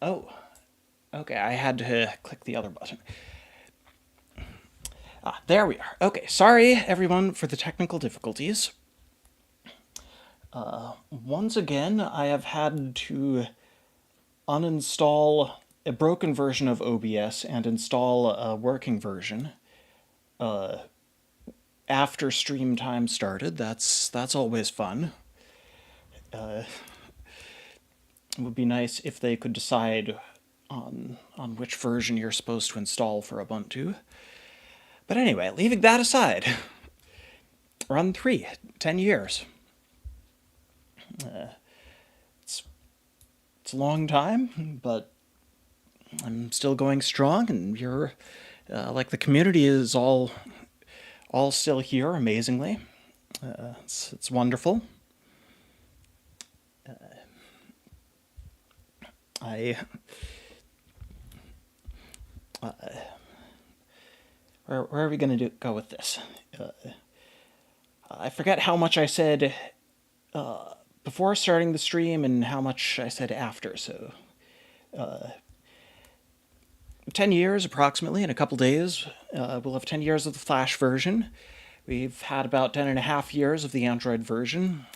Oh, okay, I had to click the other button. Ah, there we are. Okay, sorry everyone for the technical difficulties. Once again, I have had to uninstall a broken version of OBS and install a working version after stream time started. That's always fun. It would be nice if they could decide on which version you're supposed to install for Ubuntu. But anyway, leaving that aside, run 3, 10 years. It's it's a long time, but I'm still going strong, and you're like the community is all still here, amazingly. It's wonderful. I where are we gonna go with this? I forget how much I said before starting the stream and how much I said after. So 10 years approximately in a couple days. We'll have 10 years of the Flash version. We've had about 10 and a half years of the Android version.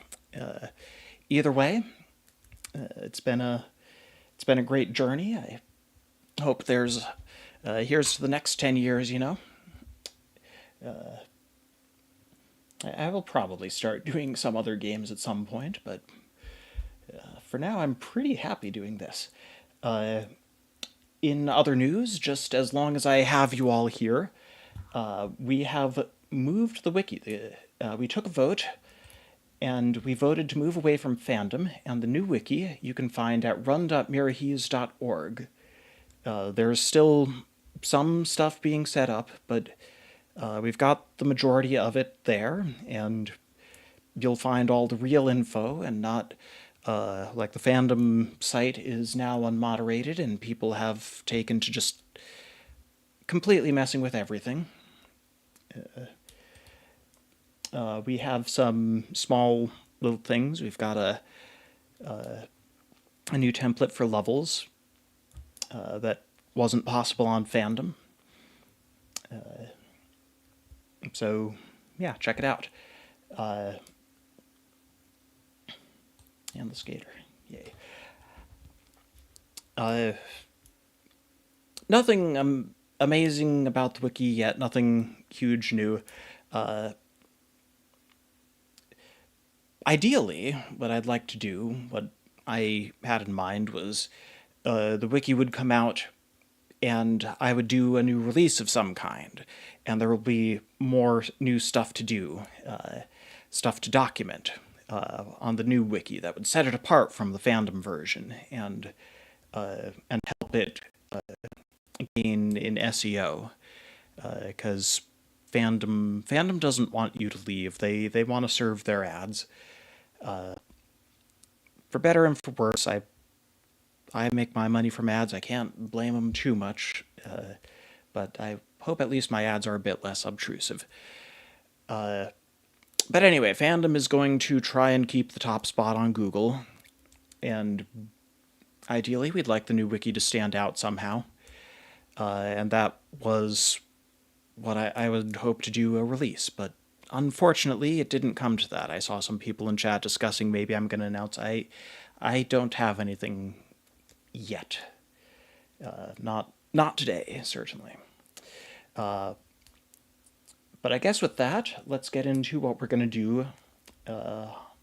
Either way, it's been a great journey. I hope there's here's to the next 10 years. I will probably start doing some other games at some point, but for now I'm pretty happy doing this. In other news, just as long as I have you all here, we have moved the wiki. We took a vote, and we voted to move away from fandom, and the new wiki you can find at run.mirahese.org. There's still some stuff being set up, but we've got the majority of it there, and you'll find all the real info and not like the fandom site is now unmoderated and people have taken to just completely messing with everything. We have some small little things. We've got a new template for levels that wasn't possible on fandom. So, yeah, check it out. And the skater. Yay. Nothing amazing about the wiki yet. Nothing huge new. Ideally, what I'd like to do, what I had in mind was the wiki would come out and I would do a new release of some kind, and there will be more new stuff to do, stuff to document on the new wiki that would set it apart from the fandom version and help it gain in SEO, because fandom doesn't want you to leave. They want to serve their ads. For better and for worse, I make my money from ads. I can't blame them too much, but I hope at least my ads are a bit less obtrusive. But anyway, fandom is going to try and keep the top spot on Google, and ideally we'd like the new wiki to stand out somehow. And that was what I would hope to do a release, but unfortunately it didn't come to that. I saw some people in chat discussing maybe I'm going to announce. I don't have anything yet. Not today, certainly. But I guess with that, let's get into what we're going to do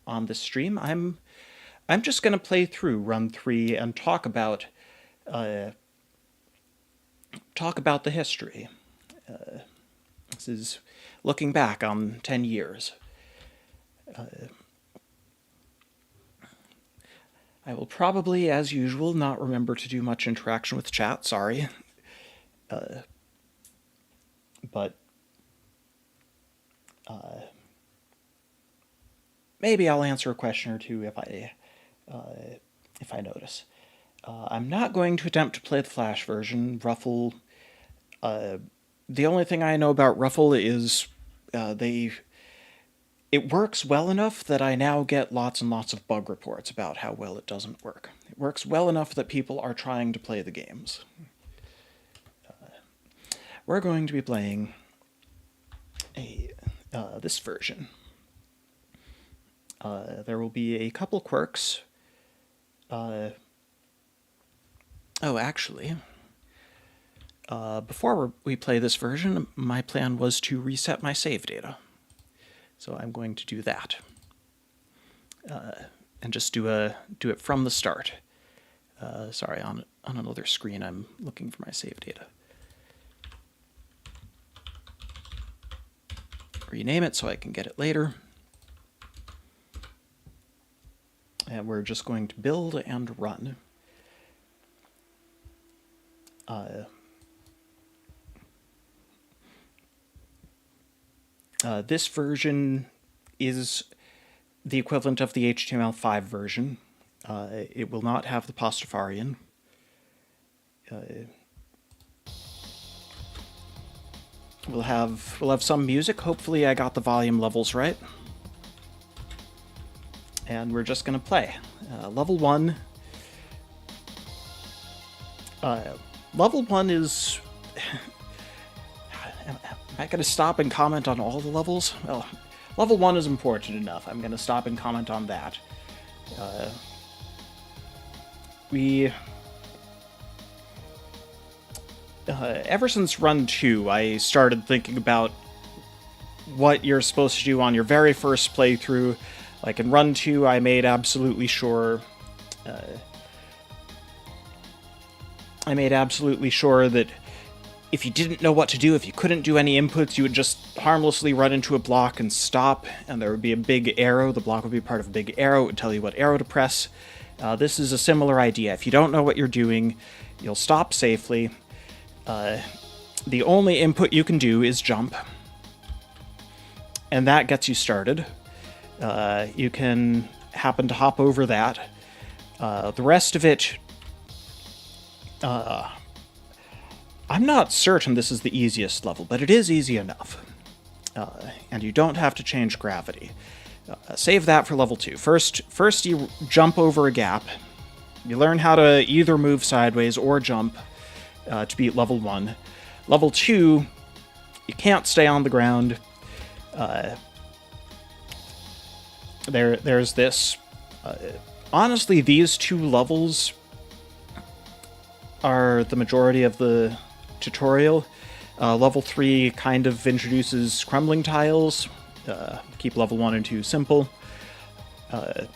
on this stream. I'm just going to play through Run 3 and talk about the history. This is looking back on 10 years. I will probably, as usual, not remember to do much interaction with chat, sorry. But maybe I'll answer a question or two if I notice. I'm not going to attempt to play the Flash version. Ruffle. The only thing I know about Ruffle is it works well enough that I now get lots and lots of bug reports about how well it doesn't work. It works well enough that people are trying to play the games. We're going to be playing this version. There will be a couple quirks. Actually, before we play this version, my plan was to reset my save data. So I'm going to do that. And just do it from the start. Sorry, on another screen I'm looking for my save data. Rename it so I can get it later. And we're just going to build and run. This version is the equivalent of the HTML5 version. It will not have the Pastafarian. We'll have some music. Hopefully I got the volume levels right. And we're just going to play. Level 1. Level 1 is... Am I going to stop and comment on all the levels? Well, level 1 is important enough. I'm going to stop and comment on that. Ever since Run 2, I started thinking about what you're supposed to do on your very first playthrough. Like in Run 2, I made absolutely sure... that if you didn't know what to do, if you couldn't do any inputs, you would just harmlessly run into a block and stop, and there would be a big arrow. The block would be part of a big arrow. It would tell you what arrow to press. This is a similar idea. If you don't know what you're doing, you'll stop safely. The only input you can do is jump, and that gets you started. You can happen to hop over that. The rest of it... I'm not certain this is the easiest level, but it is easy enough. And you don't have to change gravity. Save that for level 2. First you jump over a gap. You learn how to either move sideways or jump to beat level 1. Level 2, you can't stay on the ground. There's this. Honestly, these two levels are the majority of the tutorial. Level 3 kind of introduces crumbling tiles. Keep level 1 and 2 simple.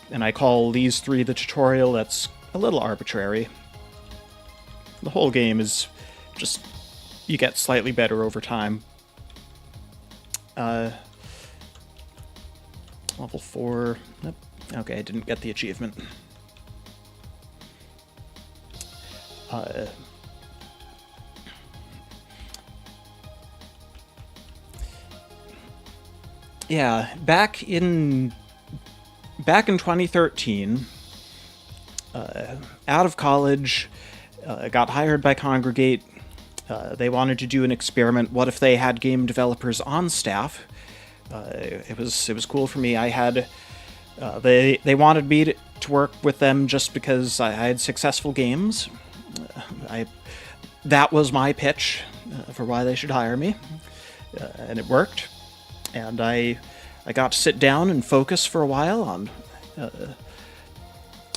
And I call these 3 the tutorial. That's a little arbitrary. The whole game is just... you get slightly better over time. Level 4... Nope. Okay, I didn't get the achievement. Yeah, back in 2013, out of college, got hired by Congregate. They wanted to do an experiment. What if they had game developers on staff? It was cool for me. I had they wanted me to work with them just because I had successful games. That was my pitch for why they should hire me, and it worked. And I got to sit down and focus for a while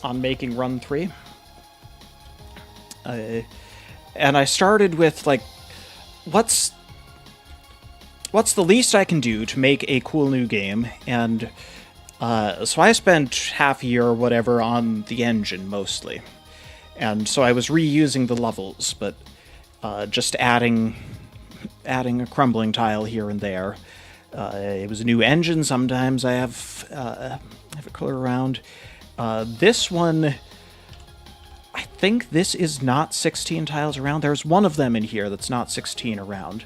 on making Run 3. And I started with, like, what's the least I can do to make a cool new game? And so I spent half a year or whatever on the engine, mostly. And so I was reusing the levels, but just adding a crumbling tile here and there. It was a new engine. Sometimes I have a color around. This one, I think this is not 16 tiles around. There's one of them in here that's not 16 around.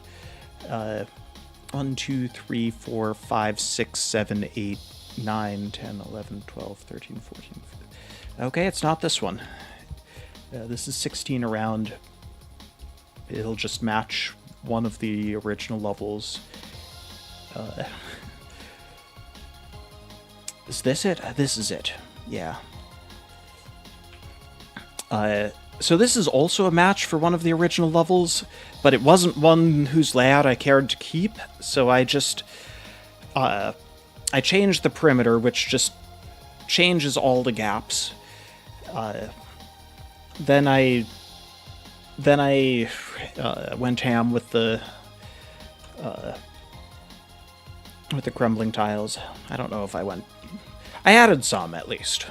1, 2, 3, 4, 5, 6, 7, 8, 9, 10, 11, 12, 13, 14, 15. Okay, it's not this one. This is 16 around. It'll just match one of the original levels. Is this it? This is it. Yeah. So this is also a match for one of the original levels, but it wasn't one whose layout I cared to keep, so I just I changed the perimeter, which just changes all the gaps. Then I went ham with the crumbling tiles. I don't know if I went. I added some at least.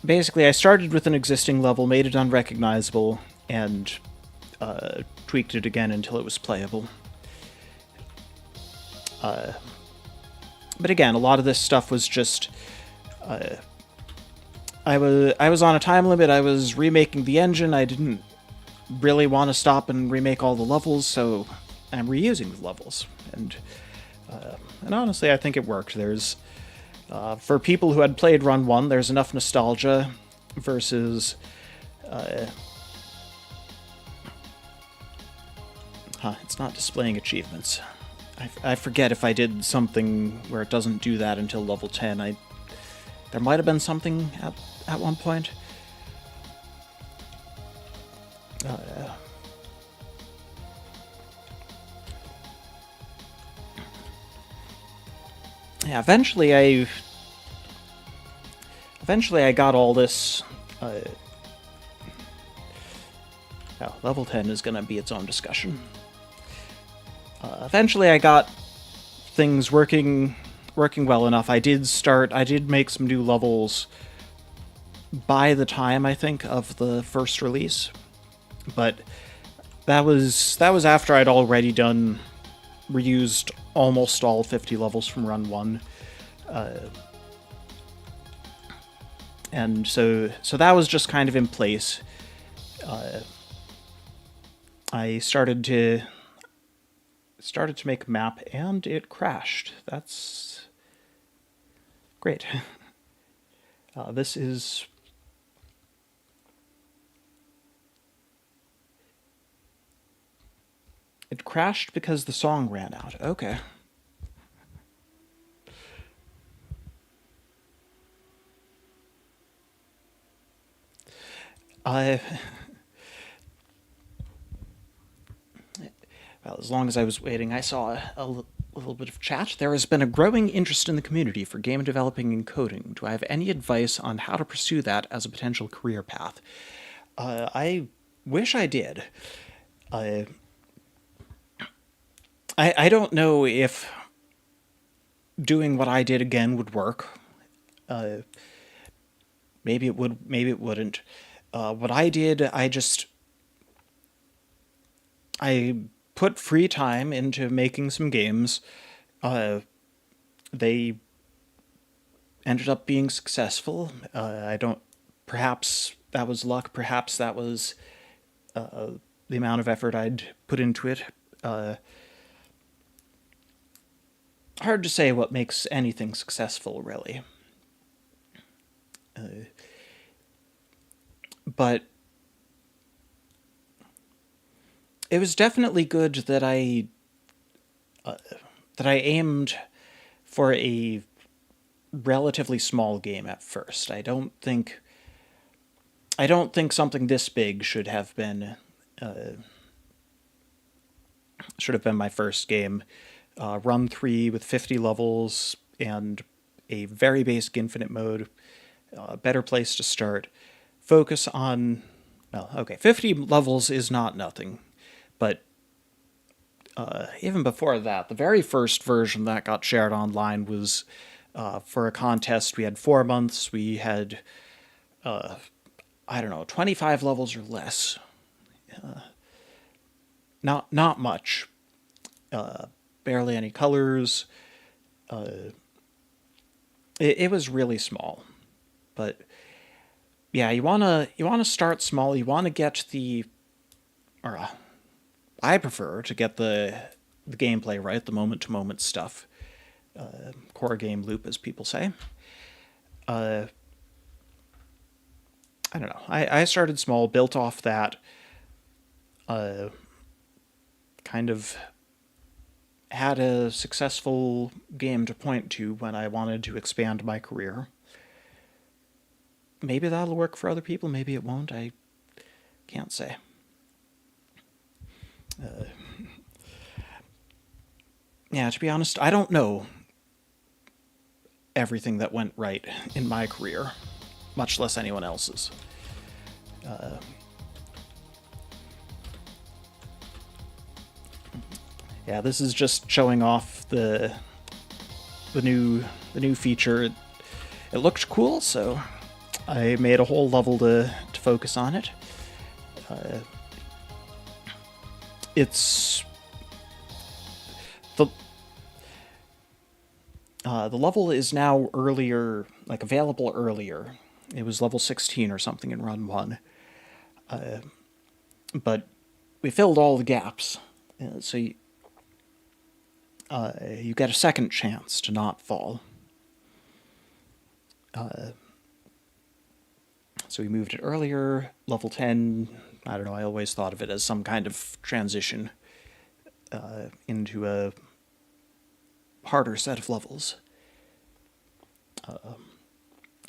Basically, I started with an existing level, made it unrecognizable, and tweaked it again until it was playable. But again, a lot of this stuff was just. I was on a time limit. I was remaking the engine. I didn't really want to stop and remake all the levels, so I'm reusing the levels. And honestly, I think it worked. There's for people who had played Run 1, there's enough nostalgia versus it's not displaying achievements. I forget if I did something where it doesn't do that until level 10. There might have been something at one point. Yeah, eventually I got all this. Level 10 is gonna be its own discussion. Eventually I got things working well enough. I did make some new levels by the time, I think, of the first release. But that was after I'd already reused almost all 50 levels from Run 1. And so that was just kind of in place. I started to make a map, and it crashed. That's great. This is... It crashed because the song ran out. Okay. Well, as long as I was waiting, I saw a little bit of chat. There has been a growing interest in the community for game developing and coding. Do I have any advice on how to pursue that as a potential career path? I wish I did. I don't know if doing what I did again would work. Maybe it would, maybe it wouldn't. What I did, I put free time into making some games. They ended up being successful. Perhaps that was luck. Perhaps that was the amount of effort I'd put into it. Hard to say what makes anything successful, really. But it was definitely good that I aimed for a relatively small game at first. I don't think something this big should have been my first game. Run 3 with 50 levels and a very basic infinite mode. Better place to start. Focus on... Well, okay, 50 levels is not nothing. But even before that, the very first version that got shared online was for a contest. We had 4 months. We had, 25 levels or less. Not much. Barely any colors. It was really small. But yeah, you wanna start small. You wanna get I prefer to get the gameplay right, the moment-to-moment stuff. Core game loop, as people say. I don't know. I started small, built off that. Kind of had a successful game to point to when I wanted to expand my career. maybe that'll work for other people, maybe it won't. I can't say. Yeah, to be honest, I don't know everything that went right in my career, much less anyone else's. Yeah, this is just showing off the new feature. It looked cool, so I made a whole level to focus on it. It's the level is now earlier, like available earlier. It was level 16 or something in run 1. But we filled all the gaps. So you get a second chance to not fall. So we moved it earlier. Level 10, I don't know, I always thought of it as some kind of transition into a harder set of levels.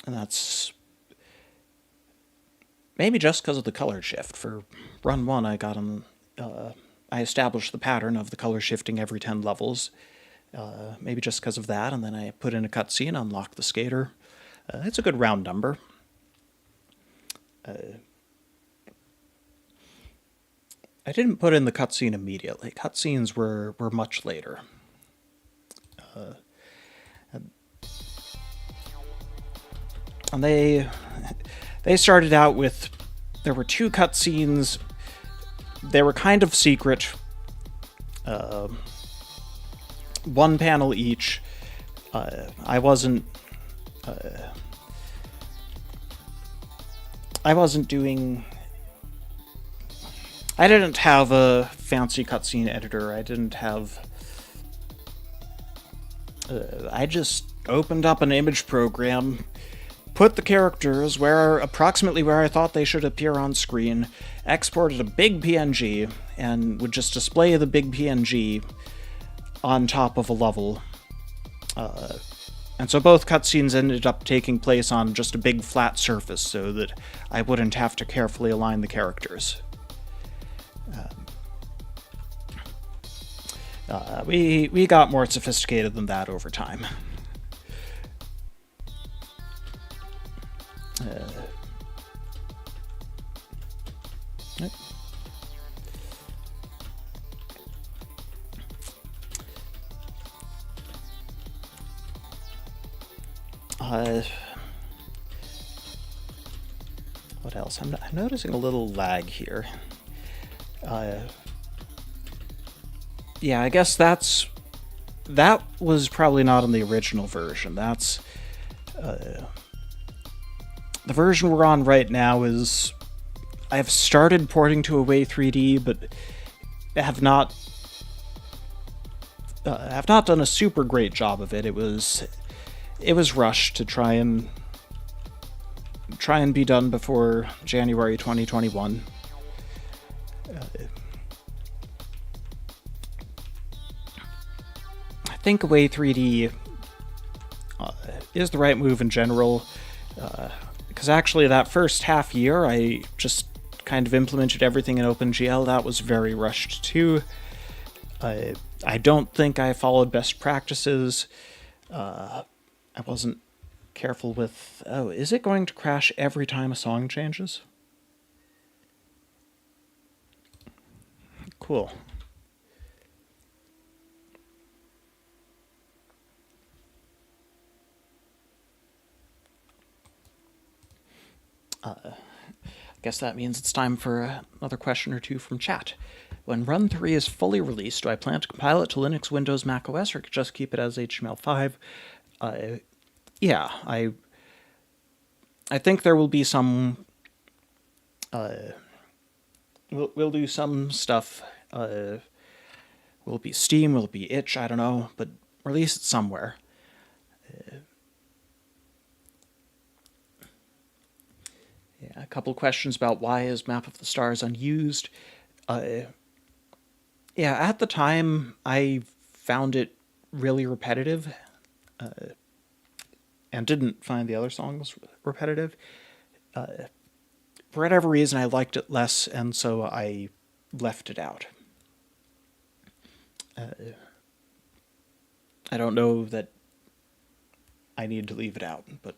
And that's maybe just because of the color shift. For run 1, I established the pattern of the color shifting every 10 levels. Maybe just because of that, and then I put in a cutscene, unlocked the skater. It's a good round number. I didn't put in the cutscene immediately. Cutscenes were much later. And they started out with, there were 2 cutscenes. They were kind of secret. 1 panel each. I wasn't doing. I didn't have a fancy cutscene editor. I didn't have. I just opened up an image program, put the characters approximately where I thought they should appear on screen, exported a big PNG, and would just display the big PNG on top of a level. And so both cutscenes ended up taking place on just a big flat surface so that I wouldn't have to carefully align the characters. We got more sophisticated than that over time. What else? I'm noticing a little lag here. Yeah, I guess that was probably not in the original version. That's the version we're on right now is I've started porting to Away 3D, but have not done a super great job of it. It was rushed to try and be done before January 2021. I think Away 3D is the right move in general, because actually that first half year I just kind of implemented everything in OpenGL. That was very rushed too. I don't think I followed best practices. I wasn't careful with... Oh, is it going to crash every time a song changes? Cool. I guess that means it's time for another question or two from chat. When Run 3 is fully released, do I plan to compile it to Linux, Windows, Mac OS, or just keep it as HTML5? Yeah, I think there will be some... We'll do some stuff. Will it be Steam? Will it be Itch? I don't know, but release it somewhere. Yeah, a couple questions about why is Map of the Stars unused. Yeah, at the time, I found it really repetitive, and didn't find the other songs repetitive. For whatever reason, I liked it less, and so I left it out. I don't know that I need to leave it out, but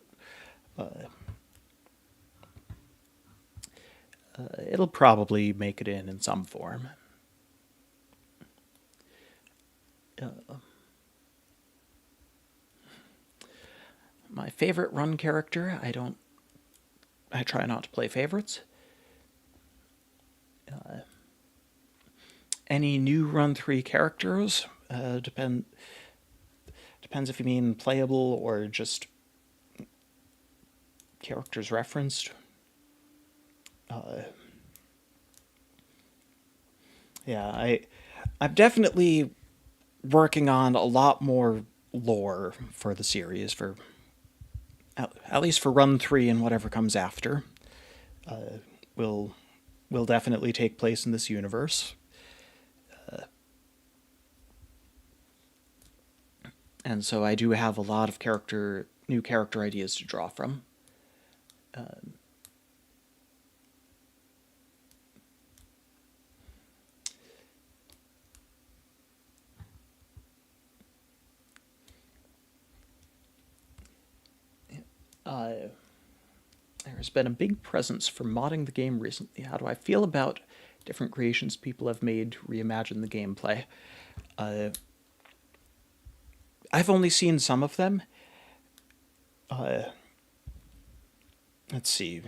it'll probably make it in some form. My favorite run character, I try not to play favorites. Any new Run 3 characters, depends if you mean playable or just characters referenced. Yeah, I'm definitely working on a lot more lore for the series, for at least for Run 3 and whatever comes after. Will definitely take place in this universe. And so I do have a lot of new character ideas to draw from. There's been a big presence for modding the game recently. How do I feel about different creations people have made to reimagine the gameplay? I've only seen some of them. Let's see.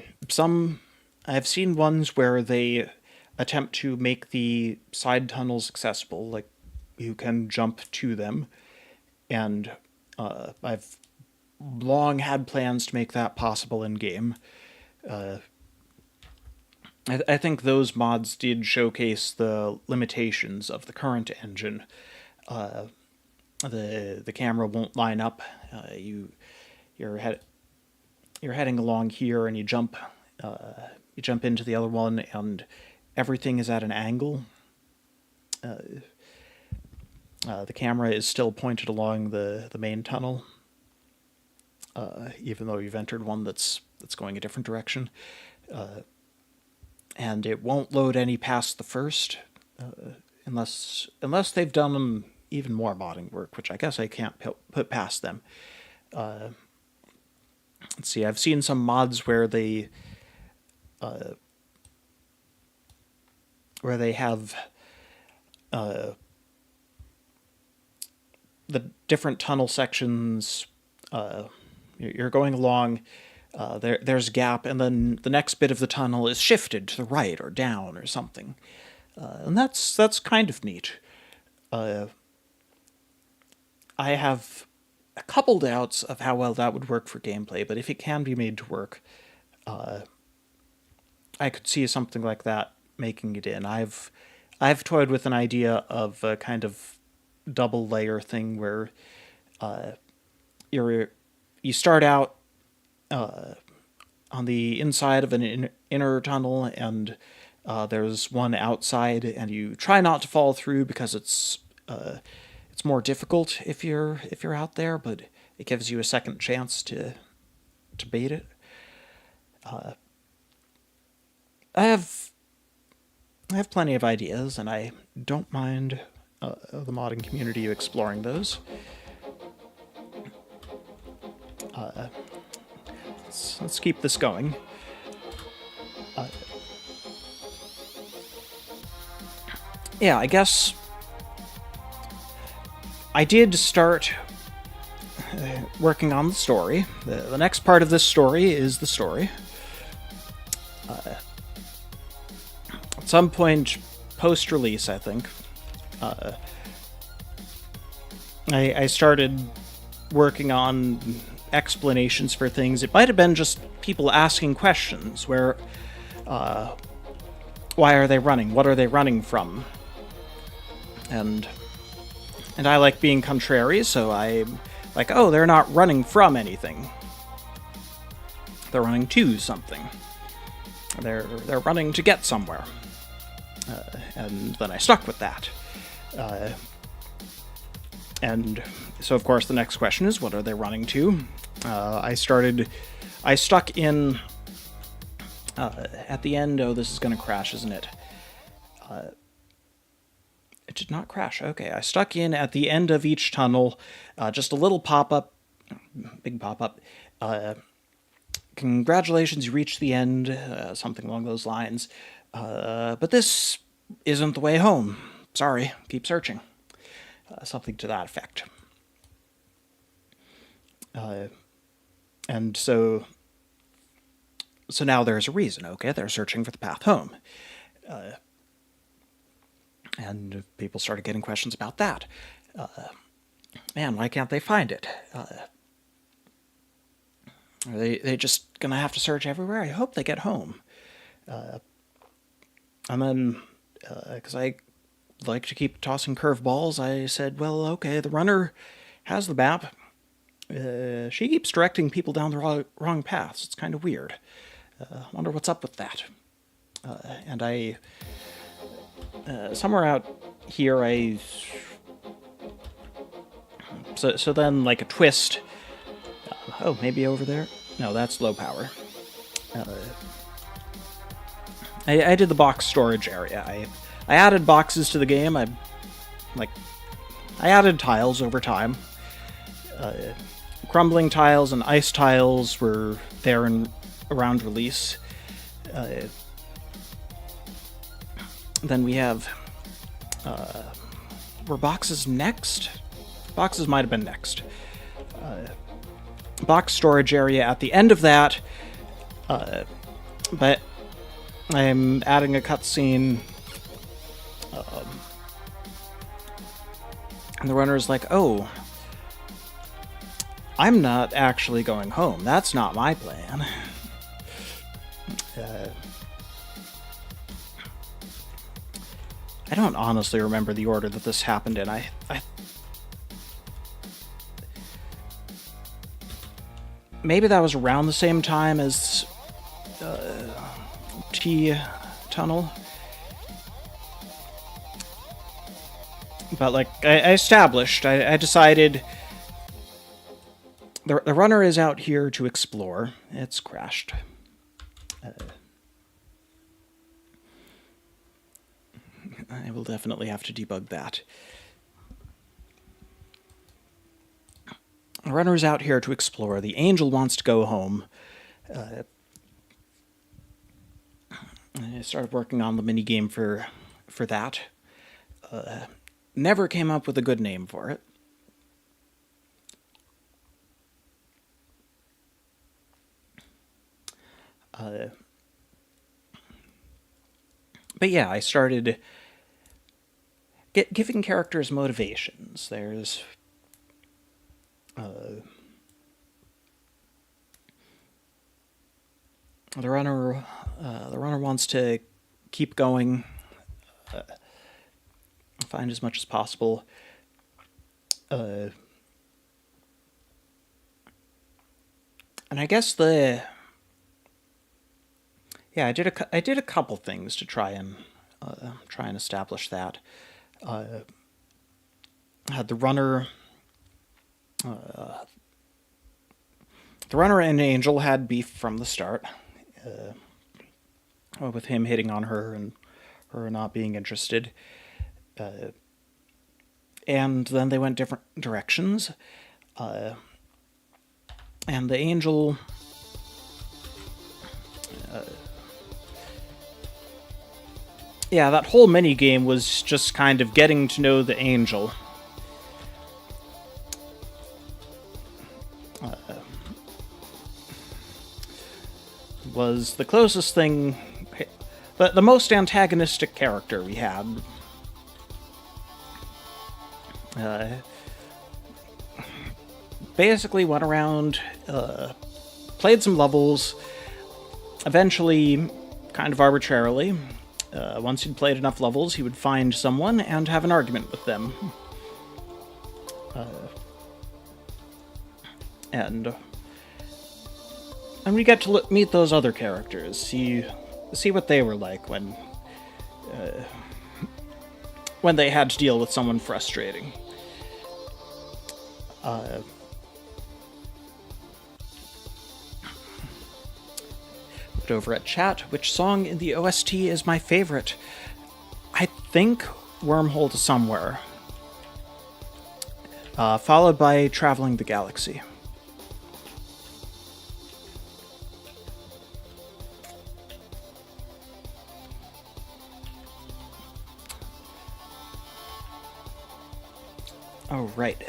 I've seen ones where they attempt to make the side tunnels accessible, like you can jump to them, and I've long had plans to make that possible in game. I think those mods did showcase the limitations of the current engine. The camera won't line up. You're heading along here, and you jump into the other one, and everything is at an angle. The camera is still pointed along the main tunnel, even though you've entered one that's going a different direction. And it won't load any past the first, unless they've done even more modding work, which I guess I can't put past them. Let's see, I've seen some mods where they have the different tunnel sections. You're going along. There's a gap, and then the next bit of the tunnel is shifted to the right or down or something, and that's kind of neat. I have a couple doubts of how well that would work for gameplay, but if it can be made to work, I could see something like that making it in. I've toyed with an idea of a kind of double layer thing where you start out on the inside of an inner tunnel, and there's one outside, and you try not to fall through because it's more difficult if you're out there, but it gives you a second chance to bait it. I have plenty of ideas, and I don't mind the modding community exploring those. Let's keep this going. Yeah, I guess I did start working on the story. The next part of this story is the story. At some point post-release, I think, I started working on explanations for things. It might have been just people asking questions where, why are they running? What are they running from? And I like being contrary, so I'm like, oh, they're not running from anything. They're running to something. They're running to get somewhere. And then I stuck with that. And so, of course, the next question is, what are they running to? I stuck in At the end, oh, this is going to crash, isn't it? It did not crash. Okay, I stuck in at the end of each tunnel, just a little pop-up, big pop-up. Congratulations, you reached the end, something along those lines. But this isn't the way home. Sorry, keep searching. Something to that effect. And so now there's a reason, okay? They're searching for the path home. And people started getting questions about that. Man, why can't they find it? Are they just gonna have to search everywhere? I hope they get home. And then, because I like to keep tossing curveballs, I said, well, okay, the runner has the map. She keeps directing people down the wrong paths. It's kind of weird. Wonder what's up with that. And I... somewhere out here, So then, like a twist... oh, maybe over there? No, that's low power. I did the box storage area. I added boxes to the game. I added tiles over time. Crumbling tiles and ice tiles were there around release. Then we have... were boxes next? Boxes might have been next. Box storage area at the end of that. But I'm adding a cutscene. And the runner's like, oh, I'm not actually going home. That's not my plan. I don't honestly remember the order that this happened in. Maybe that was around the same time as T-Tunnel. But, like, I established, I decided the runner is out here to explore. It's crashed. I will definitely have to debug that. The runner is out here to explore. The angel wants to go home. I started working on the minigame for that. Never came up with a good name for it. But yeah, I started giving characters motivations. There's the runner wants to keep going, find as much as possible. And I guess I did a couple things to try and establish that. Had the runner and Angel had beef from the start, with him hitting on her and her not being interested. And then they went different directions. And the Angel... yeah, that whole minigame was just kind of getting to know the Angel. Was the closest thing... the most antagonistic character we had. Basically went around, played some levels, eventually, kind of arbitrarily, once he'd played enough levels, he would find someone and have an argument with them. And we get to meet those other characters, see what they were like when they had to deal with someone frustrating. looked over at chat, which song in the OST is my favorite? I think Wormhole to Somewhere, followed by Traveling the Galaxy. Oh, right.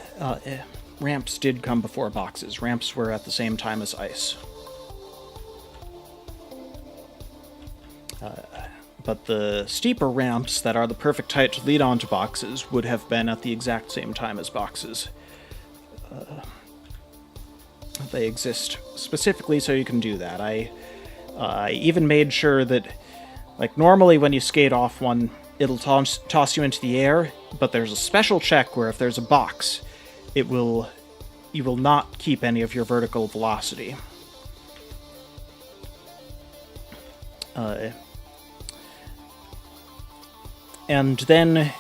Ramps did come before boxes. Ramps were at the same time as ice. But the steeper ramps that are the perfect height to lead onto boxes would have been at the exact same time as boxes. They exist specifically so you can do that. I even made sure that, like, normally when you skate off one, it'll toss you into the air, but there's a special check where if there's a box, you will not keep any of your vertical velocity. And then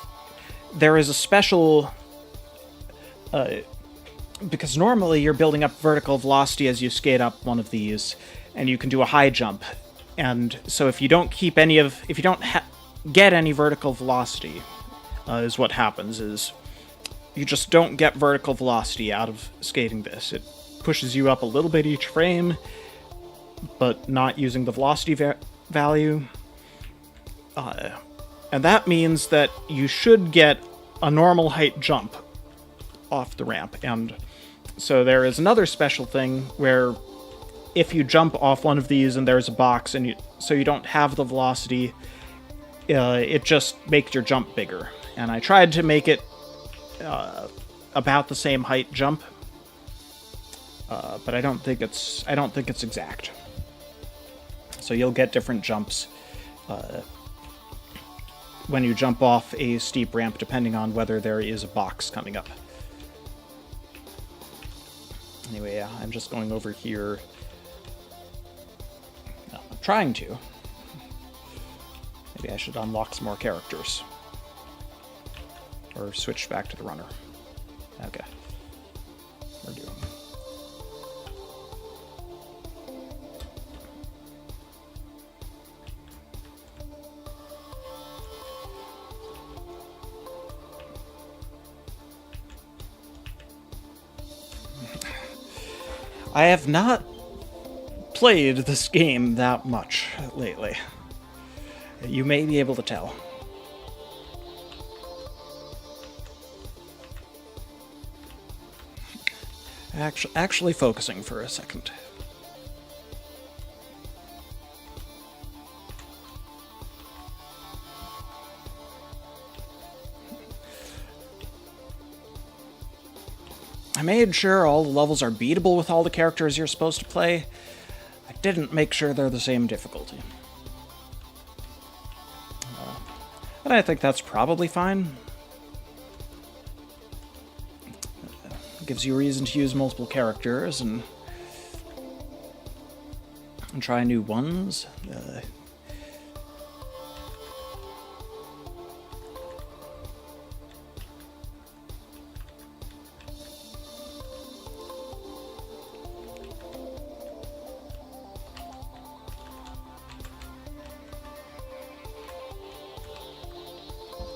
there is a special... because normally you're building up vertical velocity as you skate up one of these, and you can do a high jump. And so if you don't keep any of... if you don't get any vertical velocity, is what happens, is you just don't get vertical velocity out of skating this. It pushes you up a little bit each frame, but not using the velocity value. And that means that you should get a normal height jump off the ramp. And so there is another special thing where if you jump off one of these and there's a box, and so you don't have the velocity, it just makes your jump bigger. And I tried to make it about the same height jump, but I don't think it's exact. So you'll get different jumps when you jump off a steep ramp, depending on whether there is a box coming up. Anyway, yeah, I'm just going over here. Well, I'm trying to. Maybe I should unlock some more characters. Or switch back to the runner. Okay. We're doing... I have not played this game that much lately. You may be able to tell. Actually focusing for a second. I made sure all the levels are beatable with all the characters you're supposed to play. I didn't make sure they're the same difficulty. And I think that's probably fine. Gives you a reason to use multiple characters and try new ones.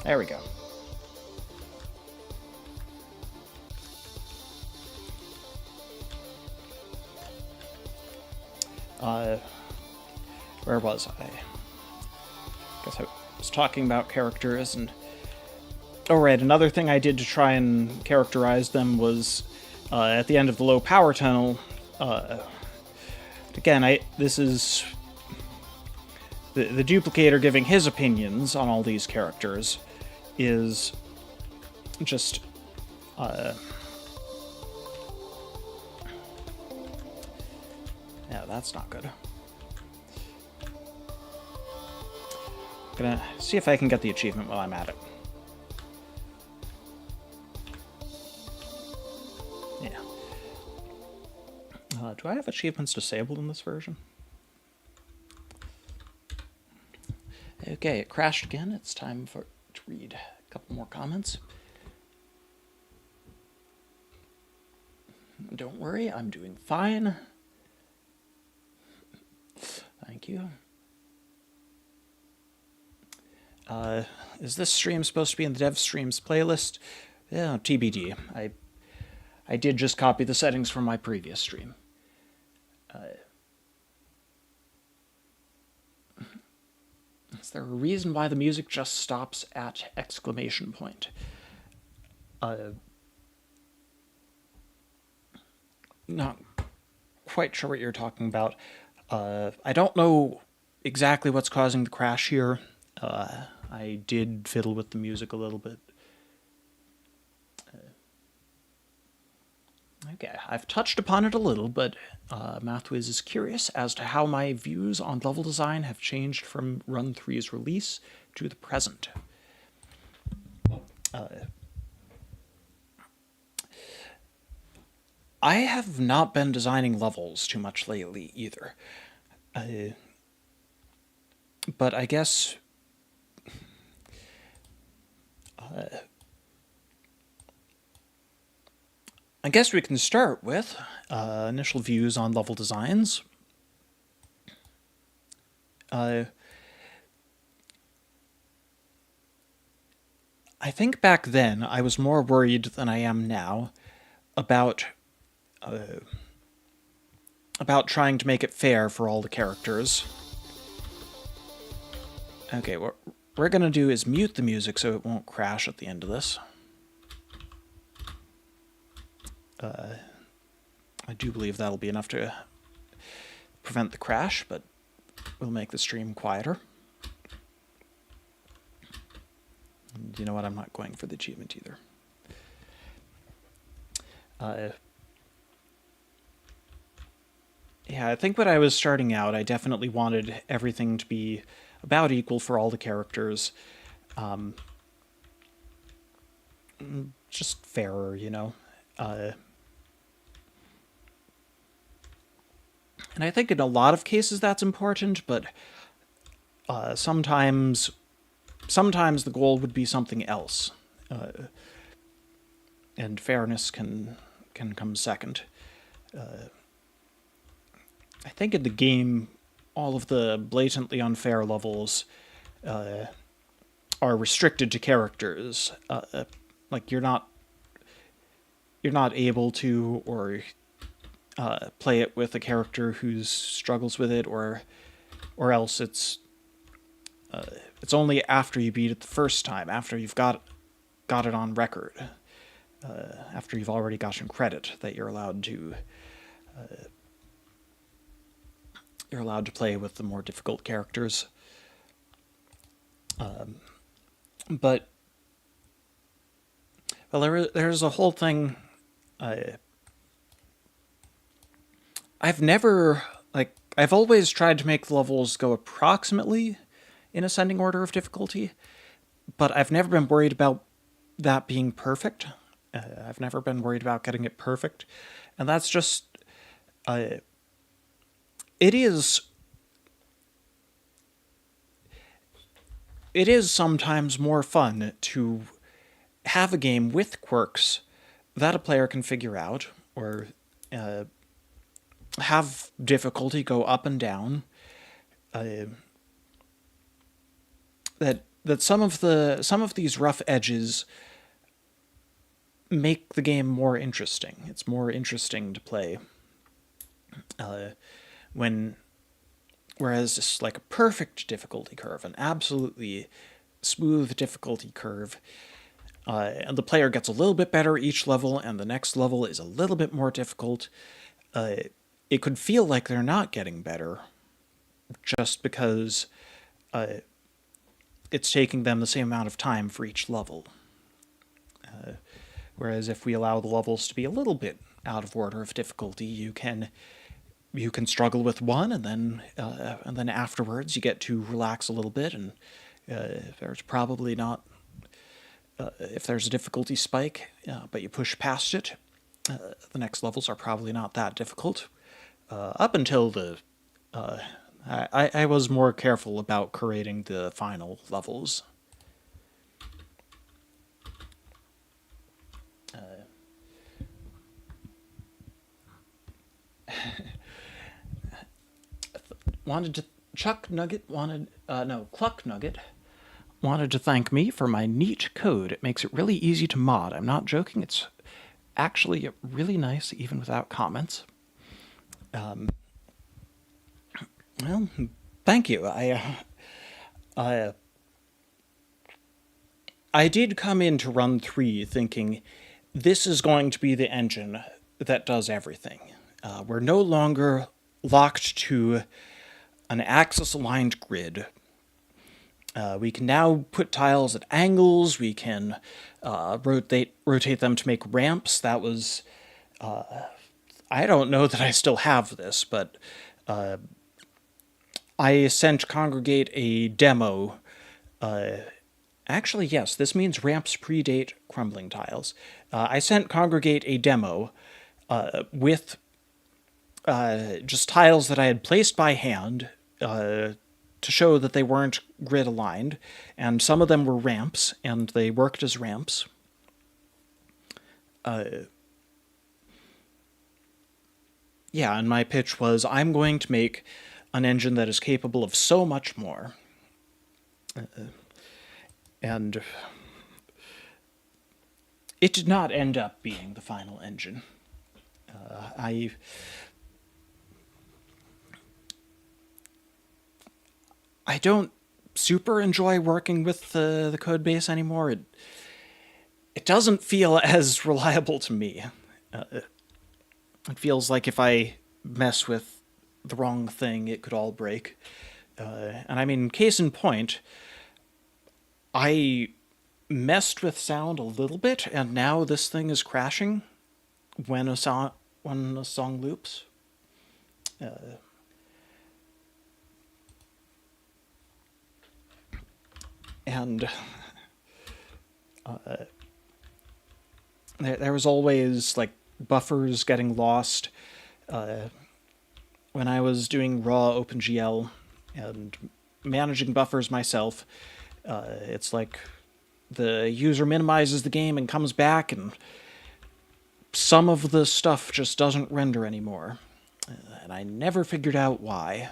There we go. Where was I? Guess I was talking about characters, and... oh, right, another thing I did to try and characterize them was, at the end of the low power tunnel, again, this is... The duplicator giving his opinions on all these characters is just... yeah, that's not good. Gonna see if I can get the achievement while I'm at it. Yeah. Do I have achievements disabled in this version? Okay, it crashed again. It's time to read a couple more comments. Don't worry, I'm doing fine. Thank Thank you. Is this stream supposed to be in the dev streams playlist? Yeah, TBD. I did just copy the settings from my previous stream. Is there a reason why the music just stops at exclamation point? Not quite sure what you're talking about. I don't know exactly what's causing the crash here. I did fiddle with the music a little bit. Okay, I've touched upon it a little, but MathWiz is curious as to how my views on level design have changed from Run 3's release to the present. I have not been designing levels too much lately either. But I guess we can start with initial views on level designs. I think back then I was more worried than I am now about trying to make it fair for all the characters. Okay, what we're gonna do is mute the music so it won't crash at the end of this. I do believe that'll be enough to prevent the crash, but we'll make the stream quieter. And you know what? I'm not going for the achievement either. Yeah, I think when I was starting out, I definitely wanted everything to be about equal for all the characters. Just fairer, you know? And I think in a lot of cases that's important, but sometimes the goal would be something else. And fairness can come second. I think in the game, all of the blatantly unfair levels are restricted to characters. Like you're not able to or play it with a character who struggles with it, or else it's only after you beat it the first time, after you've got it on record, after you've already gotten credit, that you're allowed to play with the more difficult characters. But well, there's a whole thing. I've always tried to make the levels go approximately in ascending order of difficulty, but I've never been worried about that being perfect. I've never been worried about getting it perfect, and that's just it is sometimes more fun to have a game with quirks that a player can figure out, or have difficulty go up and down. That some of these rough edges make the game more interesting. It's more interesting to play whereas just like a perfect difficulty curve, an absolutely smooth difficulty curve, and the player gets a little bit better each level, and the next level is a little bit more difficult. It could feel like they're not getting better just because it's taking them the same amount of time for each level. Whereas if we allow the levels to be a little bit out of order of difficulty, you can struggle with one, and then afterwards you get to relax a little bit, and there's probably not, if there's a difficulty spike, but you push past it, the next levels are probably not that difficult. Up until I was more careful about curating the final levels. Wanted to Cluck Nugget wanted to thank me for my neat code. It makes it really easy to mod. I'm not joking. It's actually really nice, even without comments. Well, thank you. I did come into Run 3 thinking this is going to be the engine that does everything. We're no longer locked to an axis-aligned grid. We can now put tiles at angles. We can rotate them to make ramps. That was... I don't know that I still have this, but I sent Congregate a demo. Actually, yes, this means ramps predate crumbling tiles. I sent Congregate a demo with just tiles that I had placed by hand to show that they weren't grid aligned, and some of them were ramps, and they worked as ramps. Yeah, and my pitch was, I'm going to make an engine that is capable of so much more. And it did not end up being the final engine. I don't super enjoy working with the code base anymore. It doesn't feel as reliable to me. It feels like if I mess with the wrong thing, it could all break. And I mean, case in point, I messed with sound a little bit, and now this thing is crashing when a song loops. And there was always like buffers getting lost. When I was doing raw OpenGL and managing buffers myself, it's like the user minimizes the game and comes back, and some of the stuff just doesn't render anymore. And I never figured out why.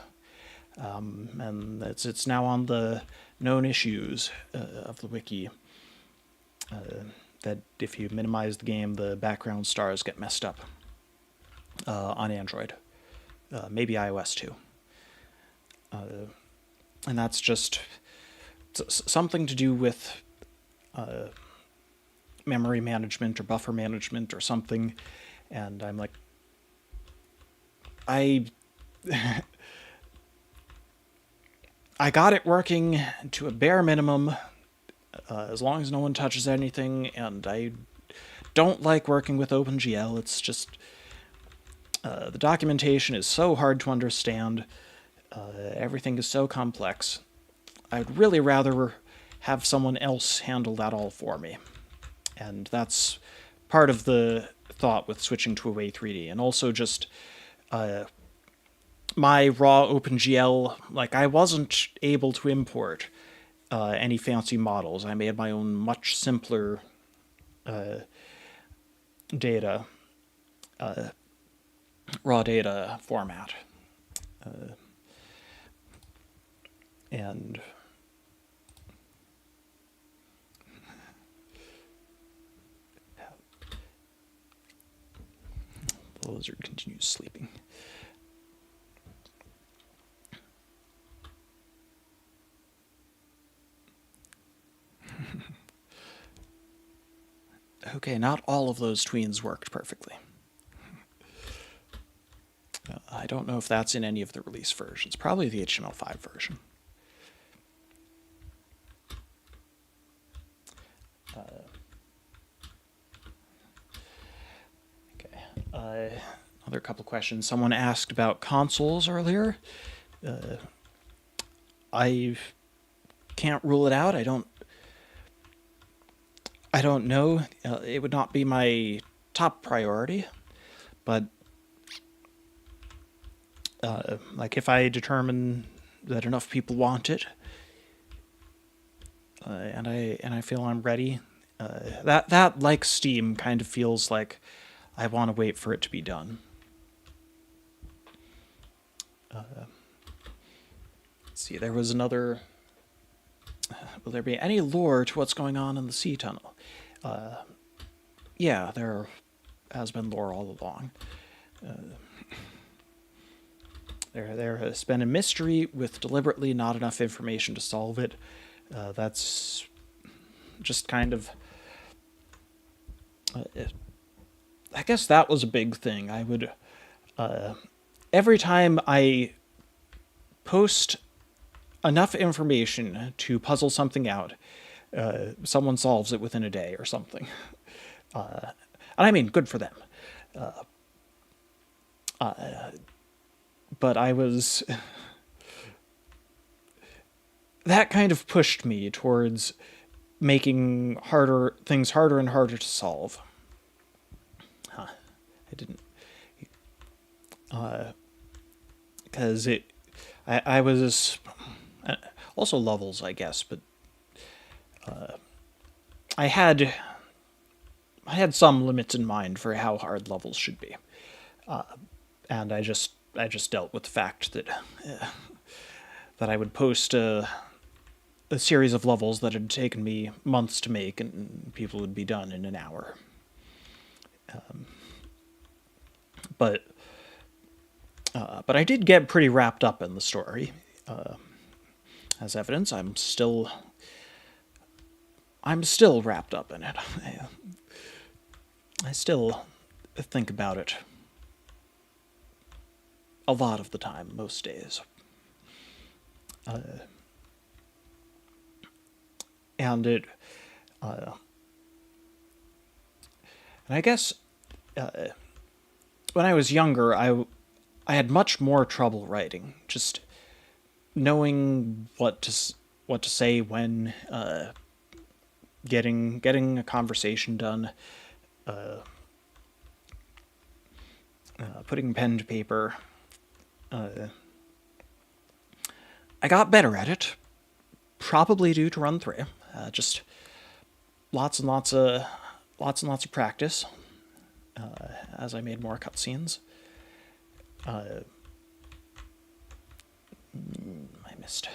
And it's now on the known issues of the wiki. That if you minimize the game, the background stars get messed up on Android. Maybe iOS too. And that's just something to do with memory management or buffer management or something. And I'm like, I got it working to a bare minimum, as long as no one touches anything, and I don't like working with OpenGL. It's just, the documentation is so hard to understand. Everything is so complex. I'd really rather have someone else handle that all for me. And that's part of the thought with switching to Away3D. And also just my raw OpenGL, like, I wasn't able to import any fancy models. I made my own much simpler data, raw data format. And the lizard continues sleeping. Okay, not all of those tweens worked perfectly. I don't know if that's in any of the release versions. Probably the HTML5 version. Another couple questions. Someone asked about consoles earlier. I can't rule it out. I don't know. It would not be my top priority, but like if I determine that enough people want it, and I feel I'm ready, that like Steam kind of feels like I want to wait for it to be done. let's see, there was another... Will there be any lore to what's going on in the sea tunnel? Yeah, there has been lore all along. There has been a mystery with deliberately not enough information to solve it. That's just kind of... I guess that was a big thing. I would... every time I post enough information to puzzle something out, someone solves it within a day or something. And I mean, good for them. But I was... that kind of pushed me towards making things harder and harder to solve. I didn't... because I was... also levels, I guess, but I had some limits in mind for how hard levels should be, and I just dealt with the fact that I would post a series of levels that had taken me months to make, and people would be done in an hour. But I did get pretty wrapped up in the story. As evidence, I'm still wrapped up in it. I still think about it a lot of the time, most days. And it... and I guess... when I was younger, I had much more trouble writing, just knowing what to say when, getting a conversation done, putting pen to paper. I got better at it, probably due to Run 3. Just lots and lots of practice. As I made more cutscenes. I missed.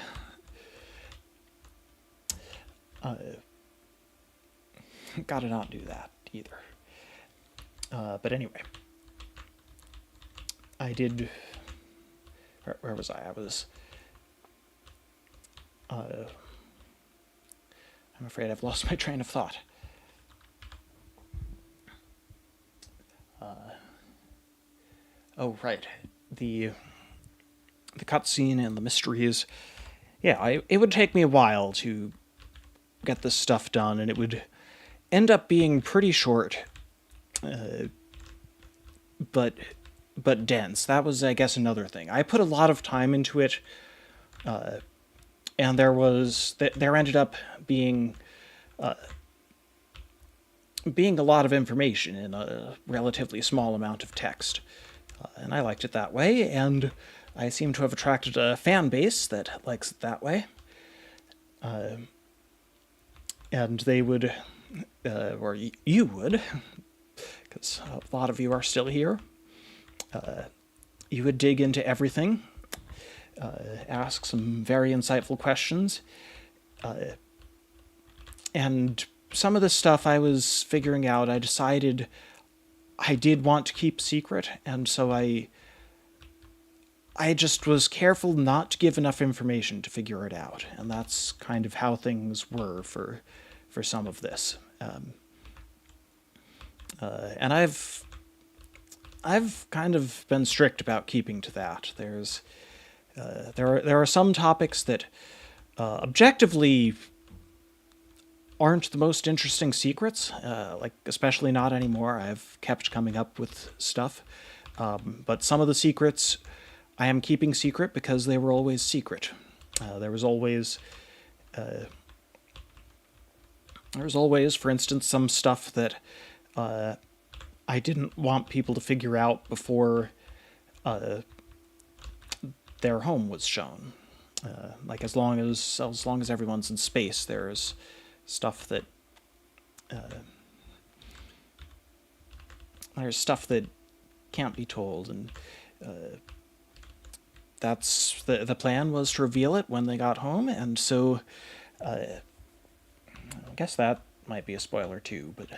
Gotta not do that either. But anyway, I did... Where was I? I was... I'm afraid I've lost my train of thought. Oh, right. The cutscene and the mysteries. Yeah, it would take me a while to get this stuff done, and it would end up being pretty short, but dense. That was, I guess, another thing. I put a lot of time into it, and there ended up being a lot of information in a relatively small amount of text. And I liked it that way, and I seem to have attracted a fan base that likes it that way. And they would, or you would, because a lot of you are still here, you would dig into everything, ask some very insightful questions, and some of the stuff I was figuring out, I decided I did want to keep secret, and so I just was careful not to give enough information to figure it out, and that's kind of how things were for some of this. And I've kind of been strict about keeping to that. There are some topics that objectively aren't the most interesting secrets, like especially not anymore. I've kept coming up with stuff, but some of the secrets I am keeping secret because they were always secret. There was always, for instance, some stuff that I didn't want people to figure out before their home was shown. Like as long as everyone's in space, there's stuff that can't be told, and that's the plan was to reveal it when they got home, and so I guess that might be a spoiler too, but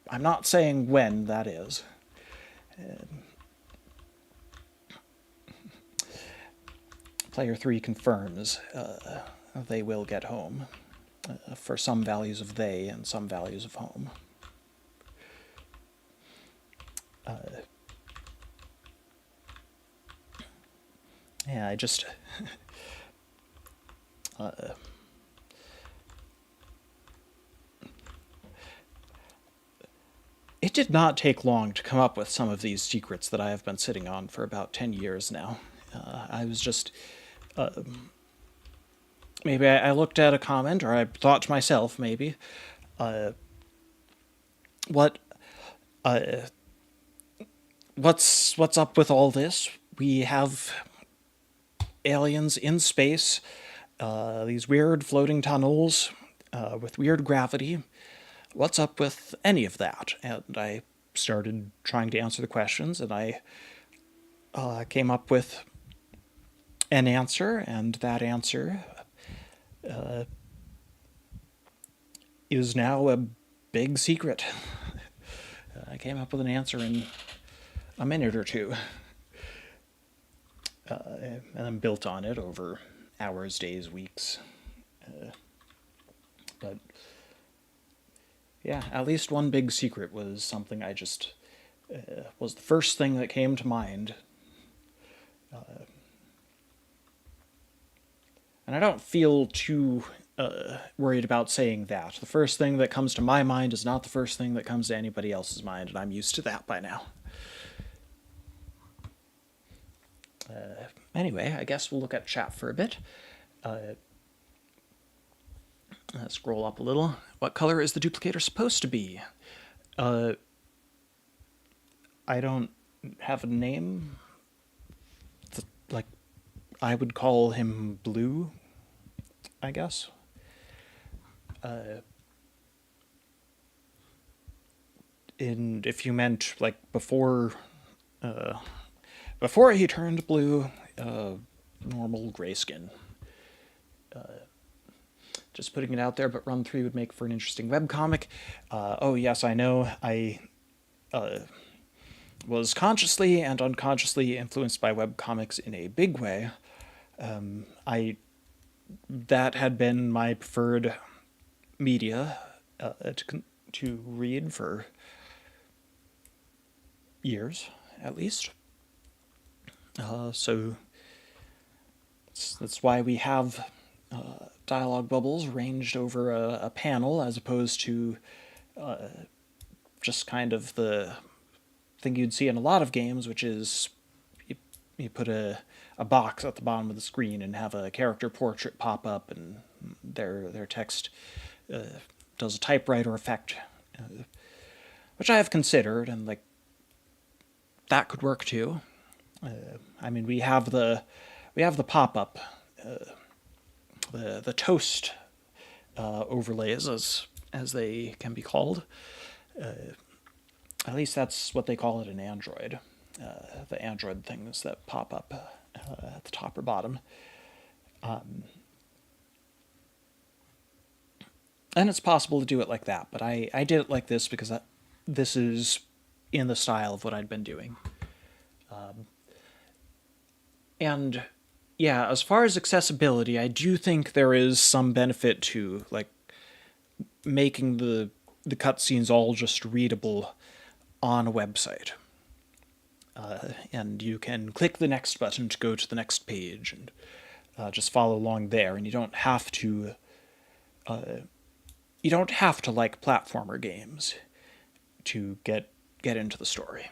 I'm not saying when that is. Player 3 confirms they will get home for some values of they and some values of home. Yeah, I just... It did not take long to come up with some of these secrets that I have been sitting on for about 10 years now. I was just... maybe I looked at a comment, or I thought to myself, maybe, what... what's up with all this? We have aliens in space, these weird floating tunnels with weird gravity. What's up with any of that? And I started trying to answer the questions, and I came up with an answer, and that answer is now a big secret. I came up with an answer in a minute or two, and then built on it over hours, days, weeks. But yeah, at least one big secret was something I just was the first thing that came to mind. And I don't feel too worried about saying that. The first thing that comes to my mind is not the first thing that comes to anybody else's mind, and I'm used to that by now. Anyway, I guess we'll look at chat for a bit. Let's scroll up a little. What color is the duplicator supposed to be? I don't have a name. Like, I would call him blue, I guess. And if you meant, like, before he turned blue, normal gray skin. Just putting it out there, but Run 3 would make for an interesting webcomic. Oh yes, I know. I was consciously and unconsciously influenced by webcomics in a big way. That had been my preferred media to read for years, at least. So that's why we have dialogue bubbles arranged over a panel, as opposed to just kind of the thing you'd see in a lot of games, which is you put a box at the bottom of the screen and have a character portrait pop up, and their text does a typewriter effect, which I have considered, and like that could work too. I mean, we have the pop-up, the toast overlays, as they can be called. At least that's what they call it in Android. The Android things that pop up at the top or bottom. And it's possible to do it like that, but I did it like this because this is in the style of what I'd been doing. And yeah, as far as accessibility, I do think there is some benefit to like making the cutscenes all just readable on a website. And you can click the next button to go to the next page and just follow along there, and you don't have to like platformer games to get into the story.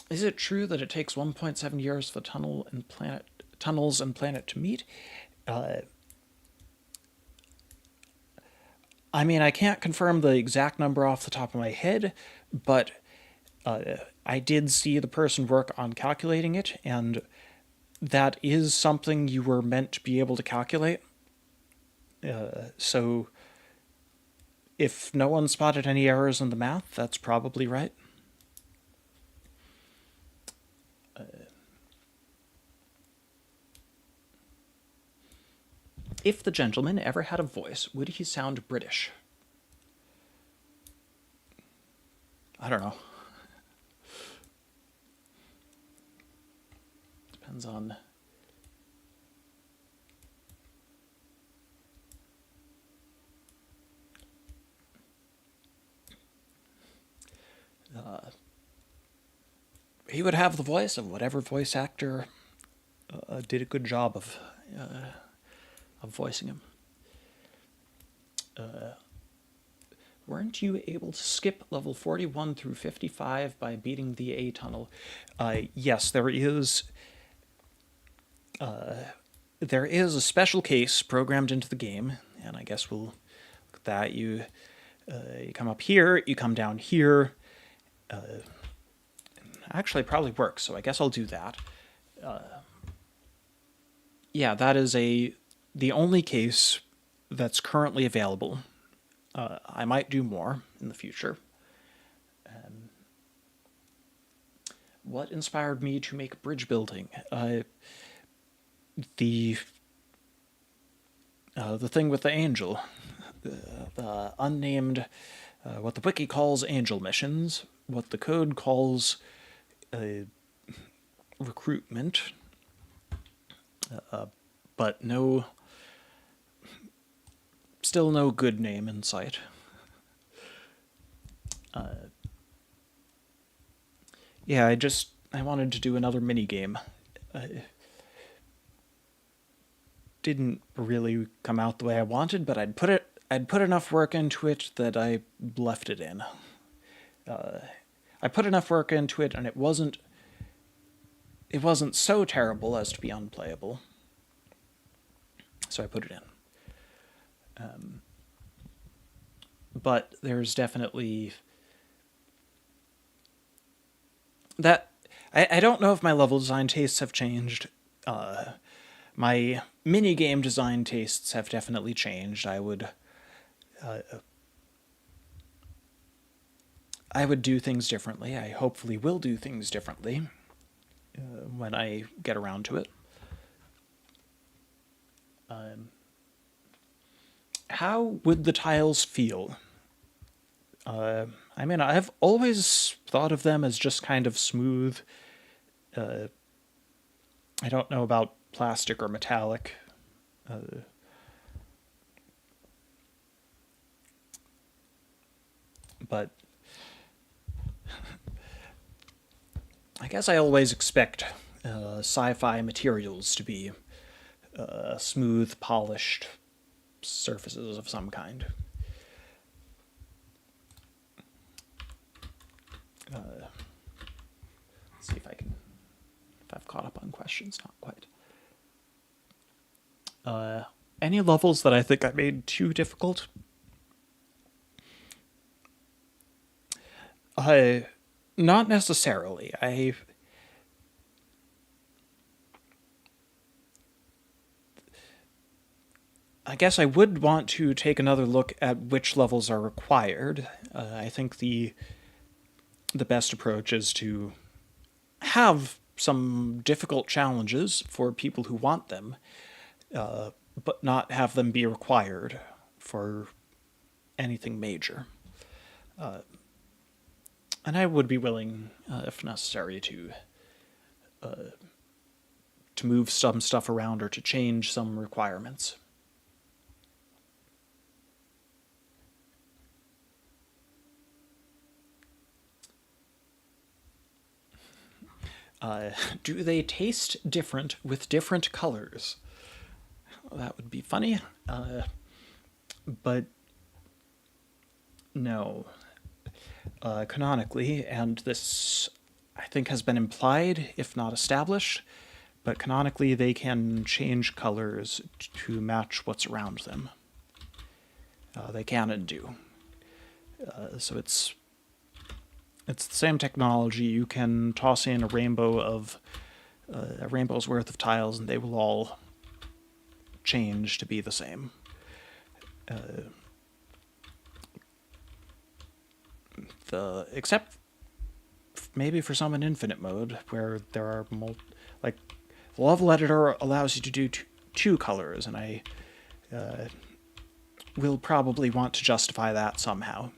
Is it true that it takes 1.7 years for tunnels and planet to meet? I mean, I can't confirm the exact number off the top of my head, but I did see the person work on calculating it, and that is something you were meant to be able to calculate. So if no one spotted any errors in the math, that's probably right. If the gentleman ever had a voice, would he sound British? I don't know. Depends on... he would have the voice of whatever voice actor did a good job of voicing him. Weren't you able to skip level 41 through 55 by beating the A tunnel? Yes, there is. There is a special case programmed into the game, and I guess we'll look at that. You come up here, you come down here. Actually, it probably works, so I guess I'll do that. Yeah, that is the only case that's currently available. I might do more in the future. What inspired me to make bridge building? The thing with the angel, the unnamed, what the wiki calls angel missions, what the code calls recruitment, but still no good name in sight. Yeah, I wanted to do another mini game. Didn't really come out the way I wanted, but I'd put enough work into it that I left it in. I put enough work into it, and it wasn't so terrible as to be unplayable. So I put it in. But there's definitely that. I don't know if my level design tastes have changed. My mini-game design tastes have definitely changed. I would do things differently. I hopefully will do things differently when I get around to it. How would the tiles feel? I mean, I've always thought of them as just kind of smooth. I don't know about plastic or metallic. But I guess I always expect sci-fi materials to be smooth, polished surfaces of some kind. Let's see if I've caught up on questions. Not quite. Any levels that I think I made too difficult? Not necessarily. I guess I would want to take another look at which levels are required. I think the best approach is to have some difficult challenges for people who want them, but not have them be required for anything major. And I would be willing, if necessary, to move some stuff around or to change some requirements. Do they taste different with different colors? Well, that would be funny. But no. Canonically, and this I think has been implied, if not established, but canonically they can change colors to match what's around them. They can and do. So it's the same technology. You can toss in a rainbow's worth of tiles, and they will all change to be the same. except maybe for some in infinite mode where there are like the level editor allows you to do two colors, and I will probably want to justify that somehow.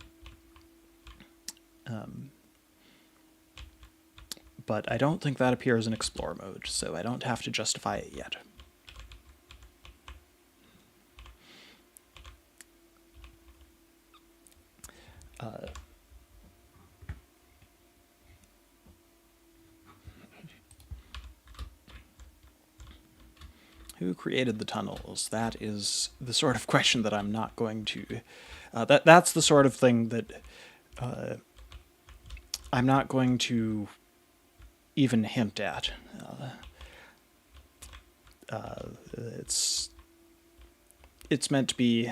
But I don't think that appears in Explore mode, so I don't have to justify it yet. Who created the tunnels? That is the sort of question that I'm not going to... that's the sort of thing that I'm not going to even hint at. It's meant to be...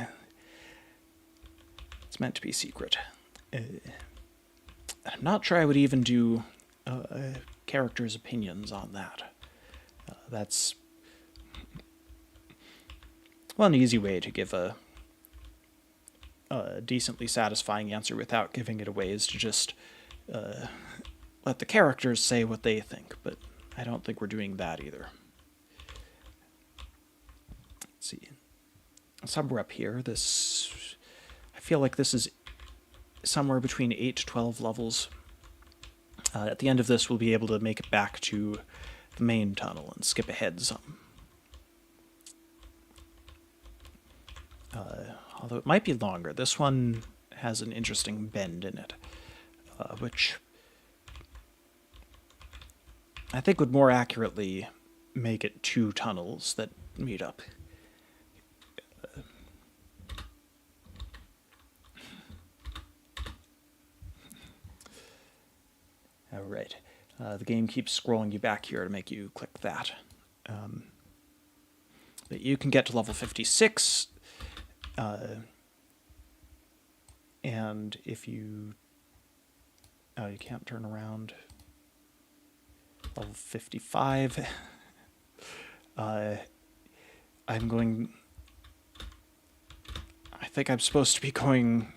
It's meant to be secret. I'm not sure I would even do characters' opinions on that. That's one easy way to give a decently satisfying answer without giving it away is to just let the characters say what they think, but I don't think we're doing that either. Let's see. Somewhere up here, I feel like this is somewhere between 8 to 12 levels. At the end of this, we'll be able to make it back to the main tunnel and skip ahead some. Although it might be longer. This one has an interesting bend in it, which I think would more accurately make it 2 tunnels that meet up. All right. The game keeps scrolling you back here to make you click that. But you can get to level 56, and if you... Oh, you can't turn around. Level 55. I'm going... I think I'm supposed to be going...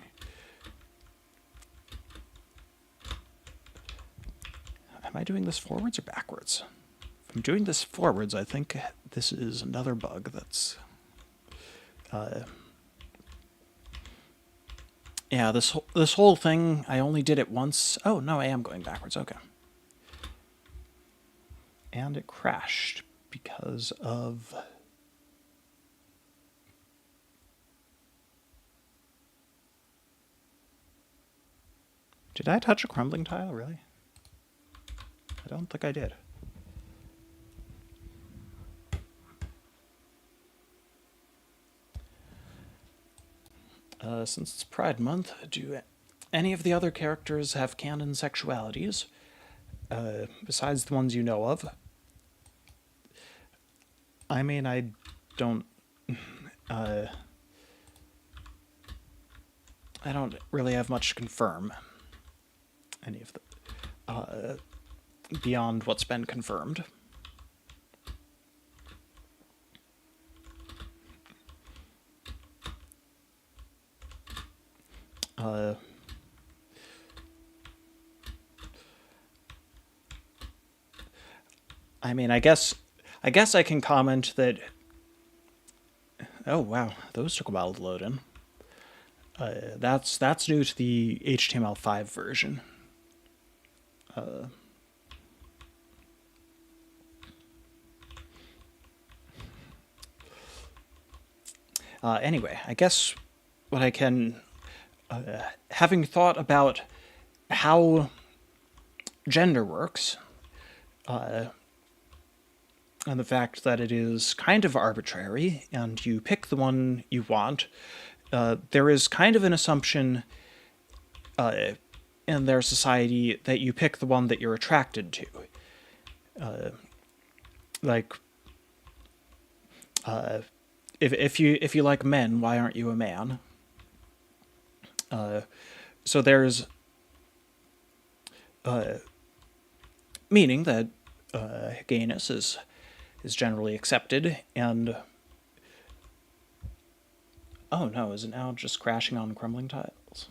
Am I doing this forwards or backwards? If I'm doing this forwards, I think this is another bug that's... yeah, this whole thing, I only did it once. Oh, no, I am going backwards. Okay. And it crashed because of... Did I touch a crumbling tile, really? I don't think I did. Since it's Pride Month, do any of the other characters have canon sexualities? Besides the ones you know of? I mean, I don't... I don't really have much to confirm. Any of the... beyond what's been confirmed. I mean, I guess I can comment that... Oh, wow, those took a while to load in. That's due to the HTML5 version. Anyway, I guess what I can... having thought about how gender works, and the fact that it is kind of arbitrary, and you pick the one you want, there is kind of an assumption in their society that you pick the one that you're attracted to. If you like men, why aren't you a man? So there's meaning that gayness is generally accepted, and oh no, is it now just crashing on crumbling tiles?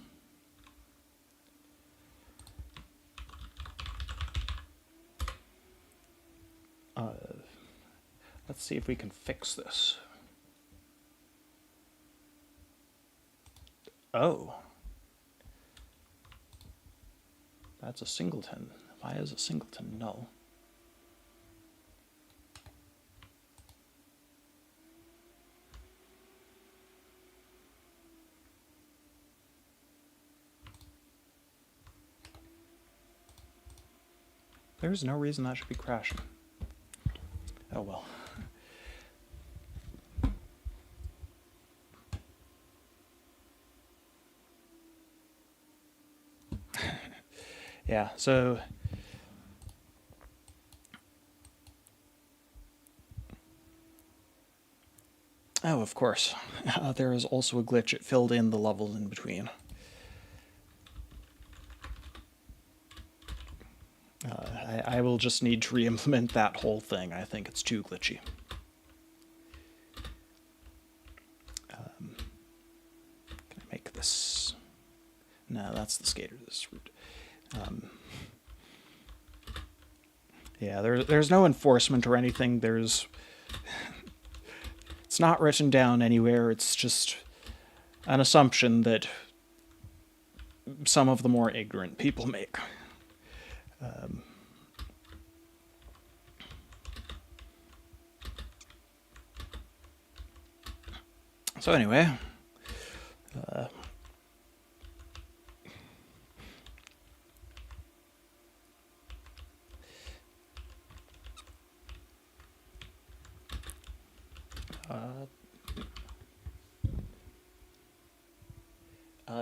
Let's see if we can fix this. Oh. That's a singleton. Why is a singleton null? There's no reason that should be crashing. Oh well. Yeah, so oh, of course. There is also a glitch. It filled in the levels in between. I will just need to re-implement that whole thing. I think it's too glitchy. Can I make this? No, that's the skater. This route. Yeah, there's no enforcement or anything. It's not written down anywhere. It's just an assumption that some of the more ignorant people make. So anyway,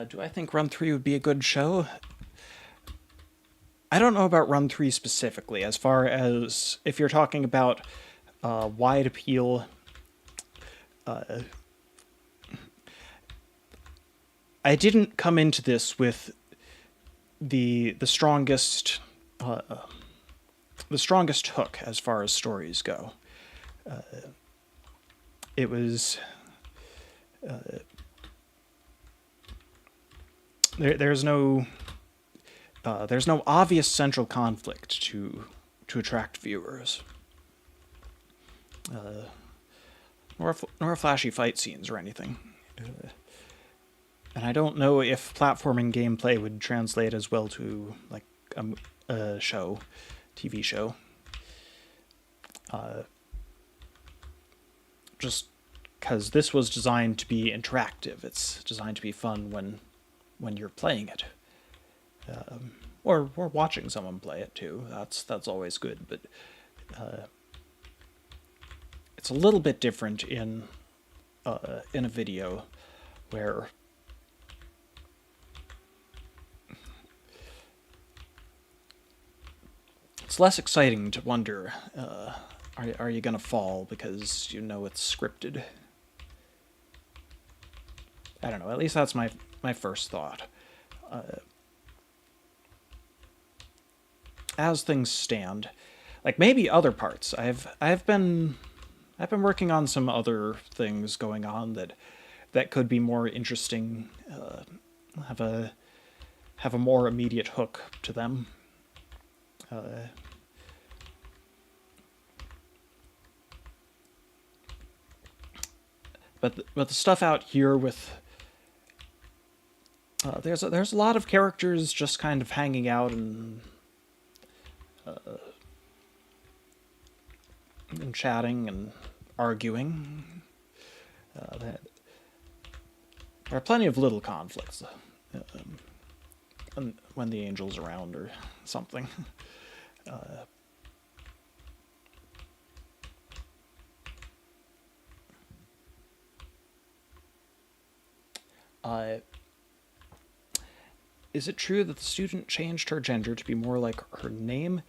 do I think Run 3 would be a good show? I don't know about Run 3 specifically, as far as if you're talking about wide appeal. I didn't come into this with the strongest hook as far as stories go. It was there's no obvious central conflict to attract viewers, nor flashy fight scenes or anything. And I don't know if platforming gameplay would translate as well to like a show, TV show. Just because this was designed to be interactive. It's designed to be fun when you're playing it. Or watching someone play it too. That's always good, but it's a little bit different in a video where it's less exciting to wonder, are you gonna fall because you know it's scripted? I don't know, at least that's my first thought. As things stand, like maybe other parts. I've been working on some other things going on that could be more interesting, have a more immediate hook to them. But the stuff out here with there's a lot of characters just kind of hanging out and chatting and arguing. There are plenty of little conflicts when the angel's around or something. Is it true that the student changed her gender to be more like her name?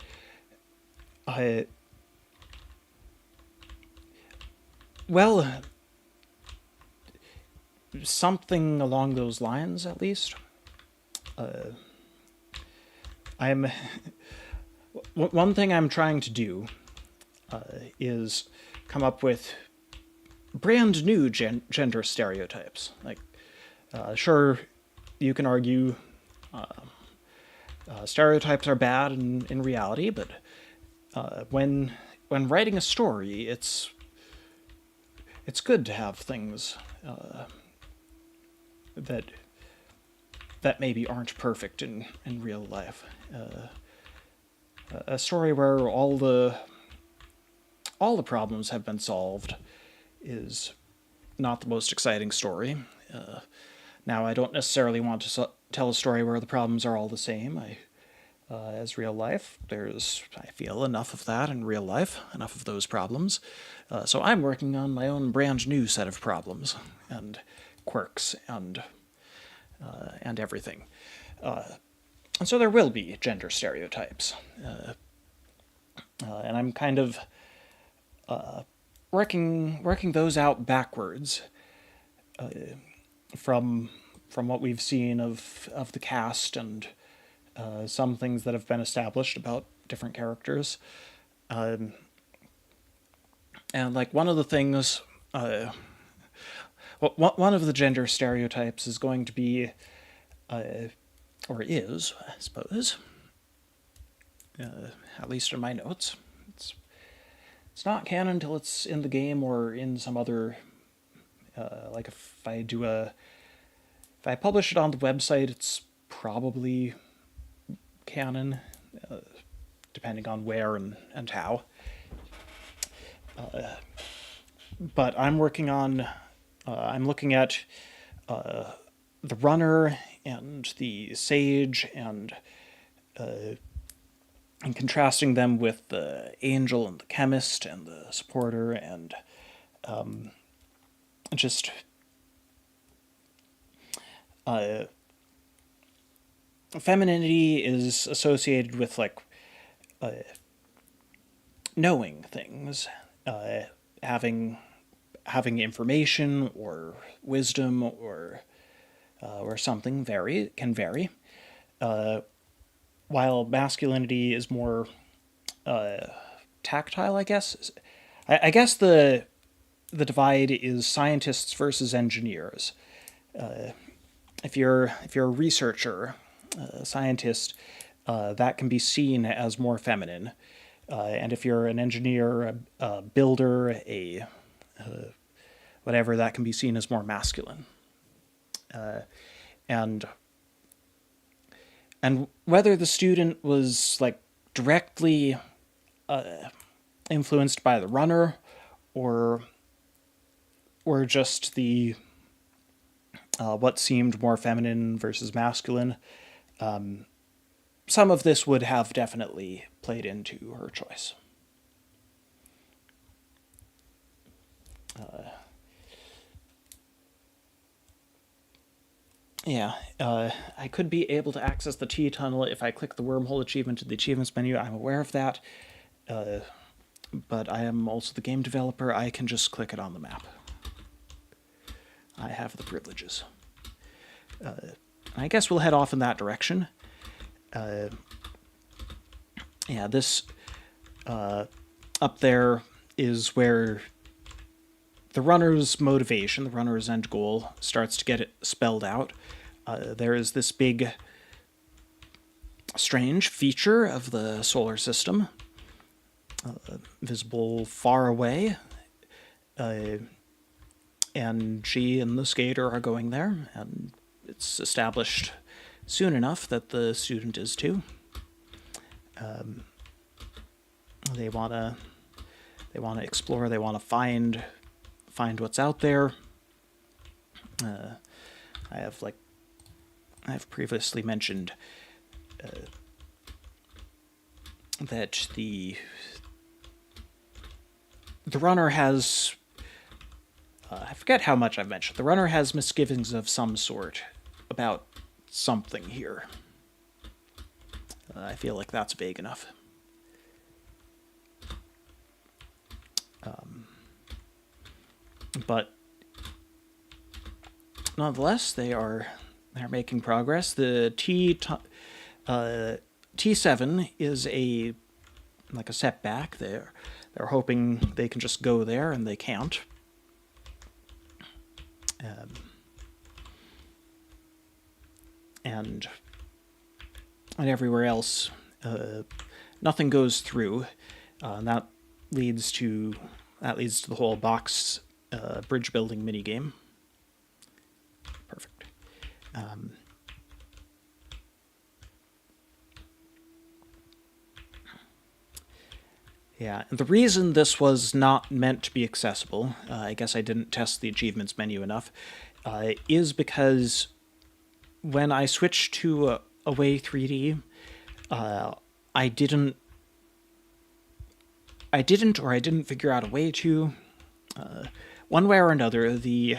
Well, something along those lines, at least. One thing I'm trying to do is come up with brand new gender stereotypes. Like, sure, you can argue stereotypes are bad in reality, but when writing a story, it's it's good to have things that maybe aren't perfect in real life. A story where all the problems have been solved is not the most exciting story. Now, I don't necessarily want to tell a story where the problems are all the same. As real life, I feel, enough of that in real life, enough of those problems. So I'm working on my own brand new set of problems and quirks and everything. And so there will be gender stereotypes. And I'm kind of working those out backwards from what we've seen of the cast and some things that have been established about different characters. And like one of the things, one of the gender stereotypes is going to be, or is, I suppose, at least in my notes. It's not canon until it's in the game or in some other, like if I publish it on the website, it's probably canon, depending on where and how. But I'm working on, I'm looking at the runner and the sage and contrasting them with the angel and the chemist and the supporter and just femininity is associated with like knowing things, having information or wisdom or something can vary, while masculinity is more tactile, I guess. I guess the divide is scientists versus engineers. If you're a researcher, a scientist, that can be seen as more feminine. And if you're an engineer, a builder, a whatever, that can be seen as more masculine. And whether the student was like directly influenced by the runner, or just the what seemed more feminine versus masculine, some of this would have definitely played into her choice. I could be able to access the T-tunnel if I click the wormhole achievement in the achievements menu. I'm aware of that, but I am also the game developer. I can just click it on the map. I have the privileges. I guess we'll head off in that direction. This up there is where the runner's motivation, the runner's end goal, starts to get it spelled out. There is this big, strange feature of the solar system, visible far away, and she and the skater are going there, and it's established soon enough that the student is too. They want to explore. They want to find what's out there. I've previously mentioned that the runner has, I forget how much I've mentioned. The runner has misgivings of some sort about something here. I feel like that's vague enough. But nonetheless, they're making progress. The T7 is a setback. They're hoping they can just go there, and they can't. And everywhere else, nothing goes through, and that leads to the whole box bridge building minigame. Perfect. Yeah, and the reason this was not meant to be accessible, I guess I didn't test the achievements menu enough, is because when I switched to Away 3D, I didn't figure out a way to. One way or another, the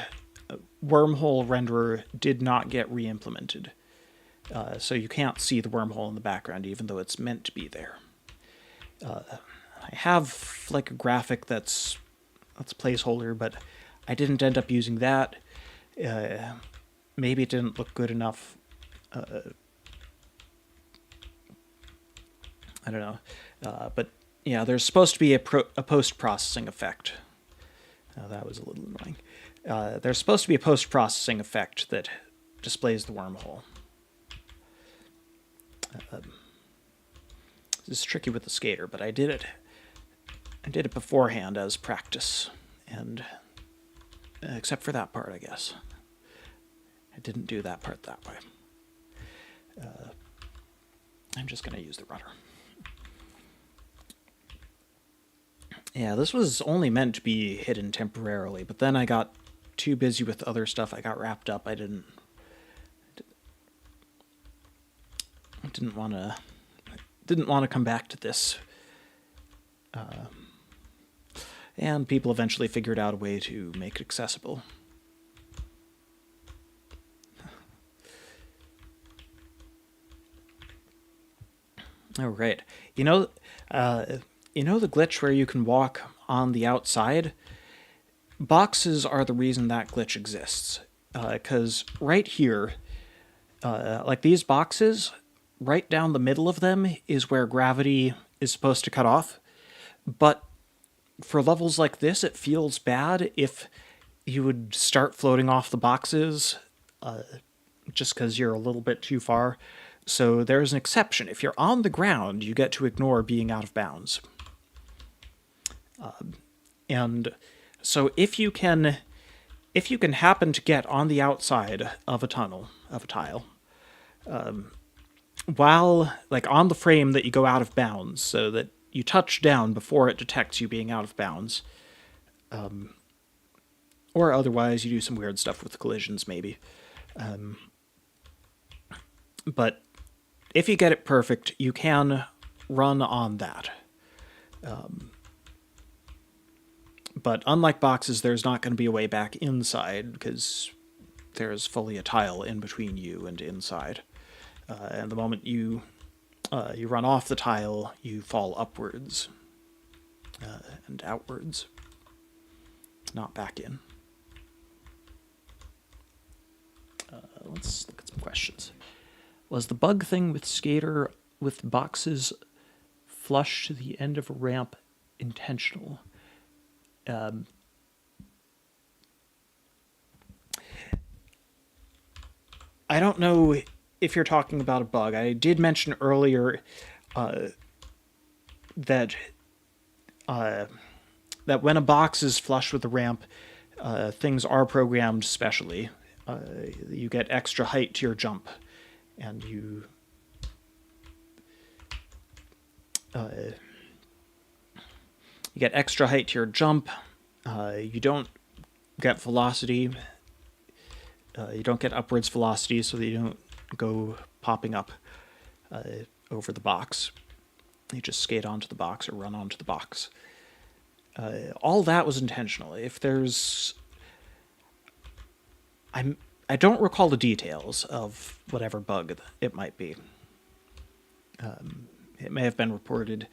wormhole renderer did not get re-implemented. So you can't see the wormhole in the background, even though it's meant to be there. I have like a graphic that's placeholder, but I didn't end up using that. Maybe it didn't look good enough. I don't know. But yeah, there's supposed to be a post-processing effect. That was a little annoying. There's supposed to be a post-processing effect that displays the wormhole. This is tricky with the skater, but I did it. I did it beforehand as practice, and except for that part, I guess. I didn't do that part that way. I'm just going to use the rudder. Yeah, this was only meant to be hidden temporarily, but then I got too busy with other stuff. I got wrapped up. I didn't want to come back to this. And people eventually figured out a way to make it accessible. Oh, right. You know the glitch where you can walk on the outside? Boxes are the reason that glitch exists. Because right here, like these boxes, right down the middle of them is where gravity is supposed to cut off. But for levels like this, it feels bad if you would start floating off the boxes just because you're a little bit too far. So there's an exception. If you're on the ground, you get to ignore being out of bounds. And so if you can happen to get on the outside of a tile, while like on the frame that you go out of bounds, so that you touch down before it detects you being out of bounds, or otherwise you do some weird stuff with collisions maybe. But if you get it perfect, you can run on that. But unlike boxes, there's not going to be a way back inside because there's fully a tile in between you and inside. And the moment you run off the tile, you fall upwards and outwards, not back in. Let's look at some questions. Was the bug thing with Skater with boxes flush to the end of a ramp intentional? I don't know if you're talking about a bug. I did mention earlier that when a box is flush with the ramp, things are programmed specially. You get extra height to your jump, and you get extra height to your jump. You don't get velocity. You don't get upwards velocity, so that you don't go popping up over the box. You just skate onto the box or run onto the box. All that was intentional. If there's... I don't recall the details of whatever bug it might be. It may have been reported.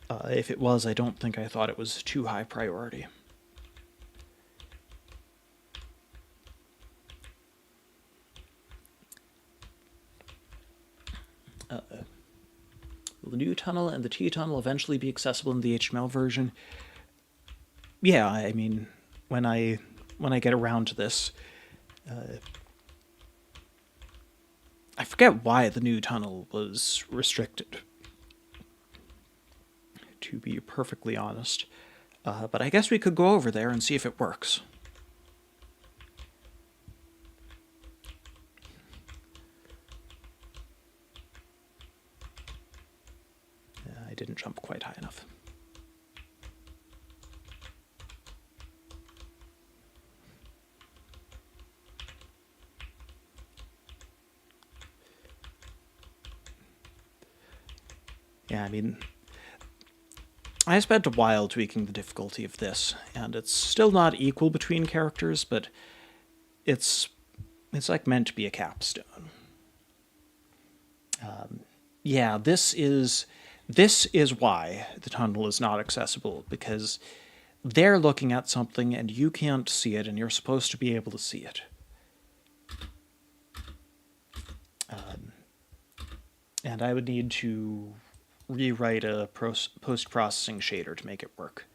If it was, I don't think I thought it was too high priority. Will the new tunnel and the T-tunnel eventually be accessible in the HTML version? Yeah, I mean, when I get around to this, I forget why the new tunnel was restricted, to be perfectly honest. But I guess we could go over there and see if it works. I didn't jump quite high enough. Yeah, I mean, I spent a while tweaking the difficulty of this, and it's still not equal between characters, but it's like meant to be a capstone. Yeah, this is why the tunnel is not accessible, because they're looking at something and you can't see it, and you're supposed to be able to see it. And I would need to rewrite a post-processing shader to make it work.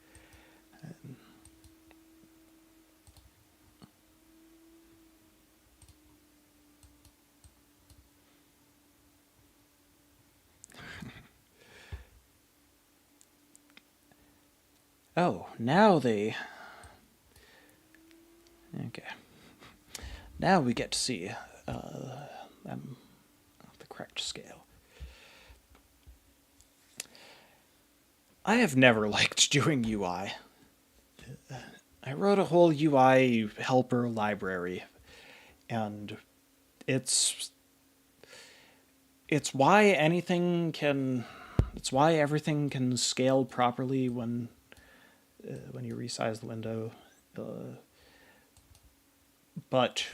Oh, now they... Okay. Now we get to see them at the correct scale. I have never liked doing UI. I wrote a whole UI helper library, and it's why everything can scale properly when you resize the window. But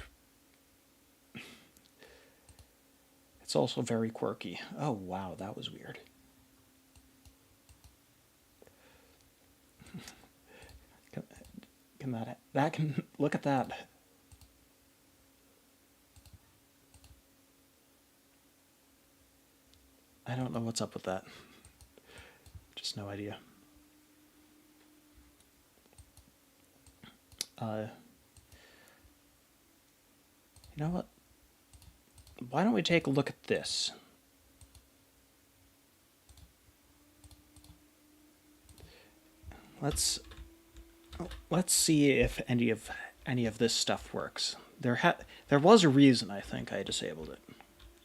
it's also very quirky. Oh wow, that was weird. Can that can look at that. I don't know what's up with that. Just no idea. You know what? Why don't we take a look at this? Let's see if any of this stuff works. There was a reason I think I disabled it.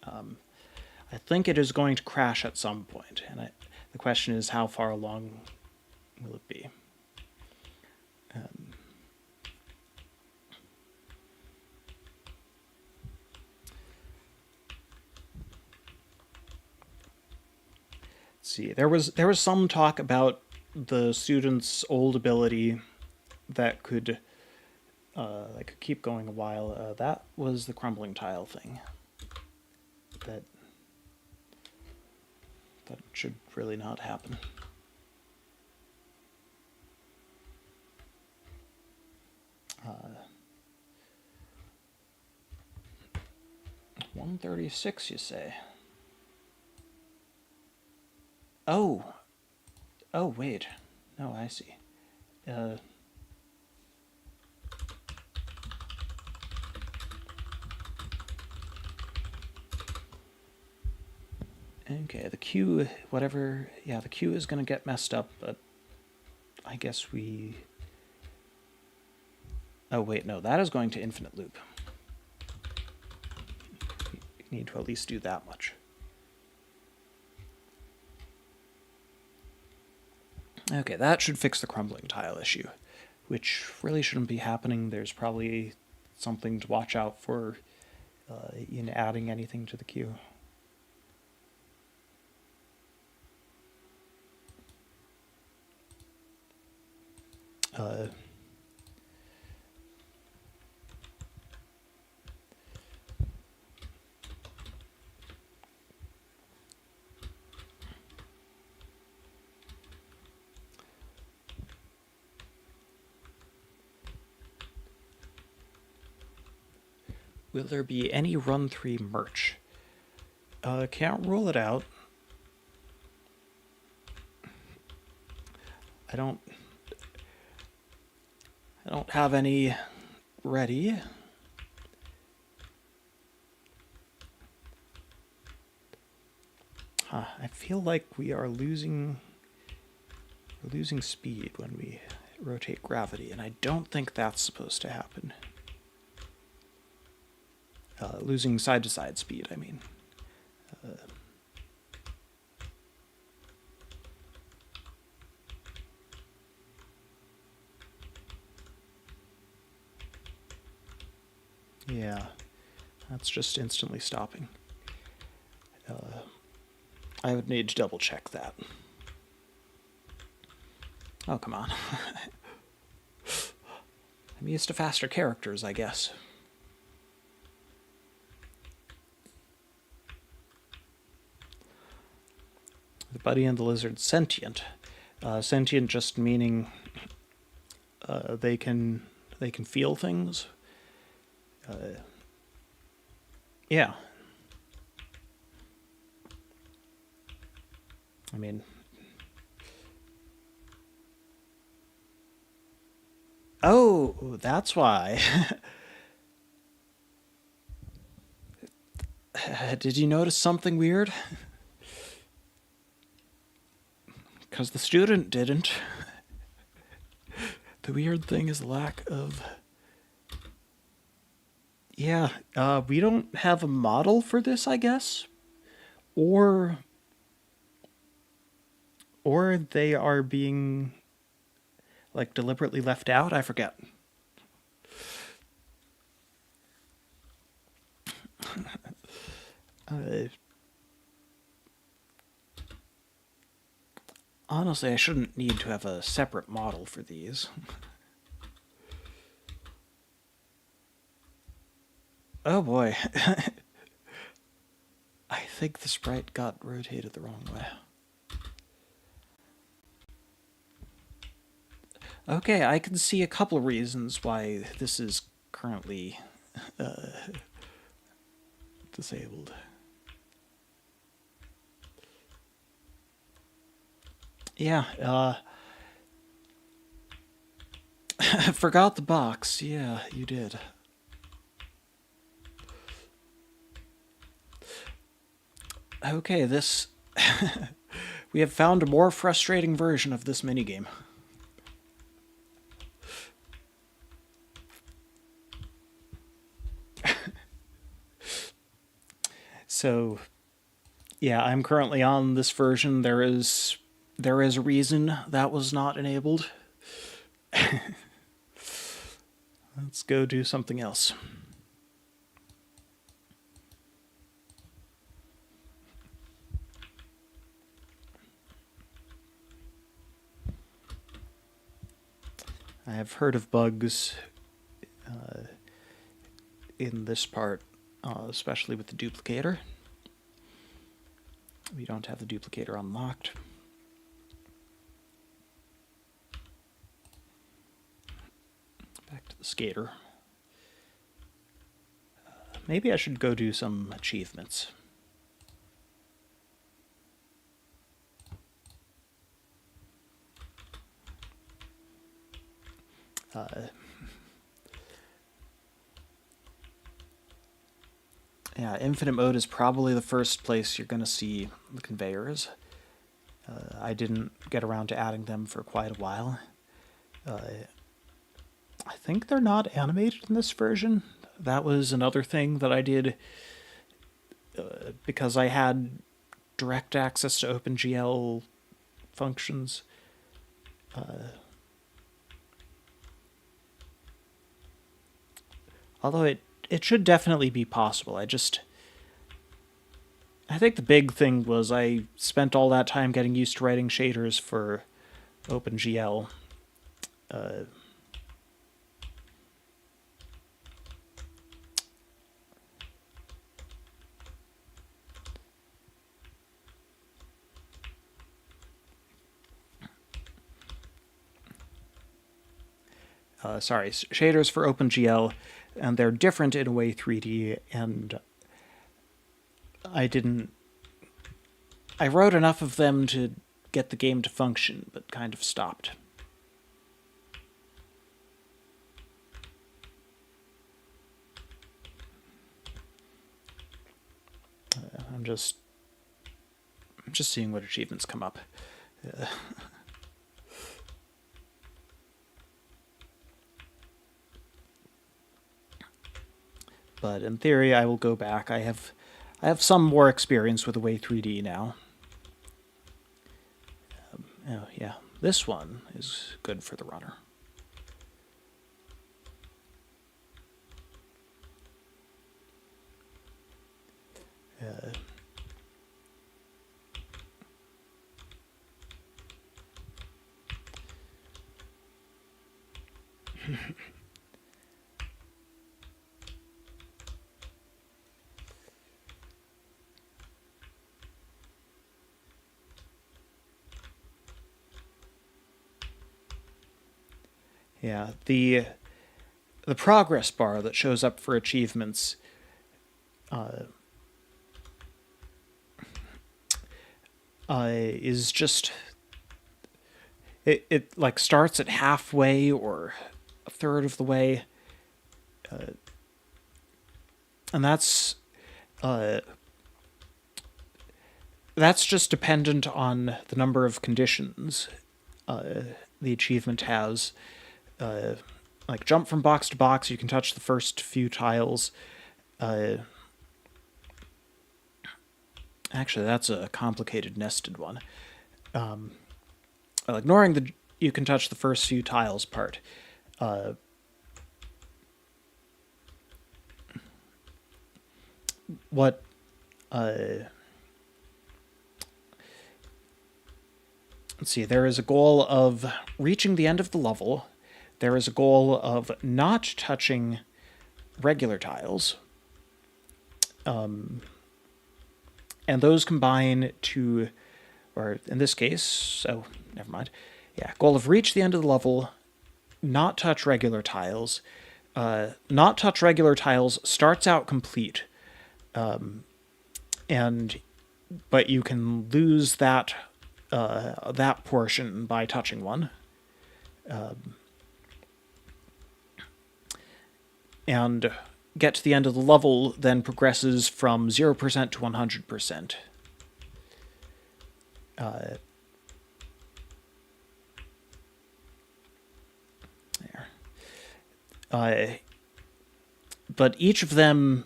I think it is going to crash at some point, and the question is how far along will it be? Let's see. There was some talk about the student's old ability that could keep going a while. That was the crumbling tile thing. That should really not happen. Uh, 136, you say? Oh, wait. No, I see. Okay, the queue, whatever, yeah, the queue is going to get messed up, but I guess we... Oh, wait, no, that is going to infinite loop. You need to at least do that much. Okay, that should fix the crumbling tile issue, which really shouldn't be happening. There's probably something to watch out for in adding anything to the queue. Will there be any Run 3 merch? Can't rule it out. I don't have any ready. I feel like we are losing speed when we rotate gravity, and I don't think that's supposed to happen. Losing side-to-side speed, I mean. Yeah, that's just instantly stopping. I would need to double check that. Oh, come on. I'm used to faster characters, I guess. The Buddy and the Lizard sentient. Sentient just meaning they can feel things. Yeah. I mean, oh, that's why. Did you notice something weird? Because the student didn't. The weird thing is the lack of... Yeah, we don't have a model for this, I guess. Or they are being, like, deliberately left out? I forget. Honestly, I shouldn't need to have a separate model for these. Oh boy. I think the sprite got rotated the wrong way. Okay, I can see a couple of reasons why this is currently disabled. Yeah, forgot the box. Yeah, you did. Okay, this... we have found a more frustrating version of this minigame. So, yeah, I'm currently on this version. There is a reason that was not enabled. Let's go do something else. I have heard of bugs in this part, especially with the duplicator. We don't have the duplicator unlocked. Back to the skater. Maybe I should go do some achievements. Yeah, infinite mode is probably the first place you're going to see the conveyors. I didn't get around to adding them for quite a while. I think they're not animated in this version. That was another thing that I did because I had direct access to OpenGL functions. Although it should definitely be possible. I think the big thing was I spent all that time getting used to writing shaders for OpenGL. Shaders for OpenGL, and they're different in a way 3D, and I wrote enough of them to get the game to function, but kind of stopped. I'm just seeing what achievements come up. but in theory I will go back. I have some more experience with the way 3D now. Oh yeah, this one is good for the runner. Yeah, the progress bar that shows up for achievements is just it like starts at halfway or a third of the way, and that's just dependent on the number of conditions the achievement has. Like jump from box to box, you can touch the first few tiles. Actually, that's a complicated nested one. Ignoring the you can touch the first few tiles part. What let's see, there is a goal of reaching the end of the level. There is a goal of not touching regular tiles. And those combine to, or in this case, oh, never mind. Yeah, goal of reach the end of the level, not touch regular tiles. Not touch regular tiles starts out complete. But you can lose that portion by touching one. And get to the end of the level, then progresses from 0% to 100%. There. But each of them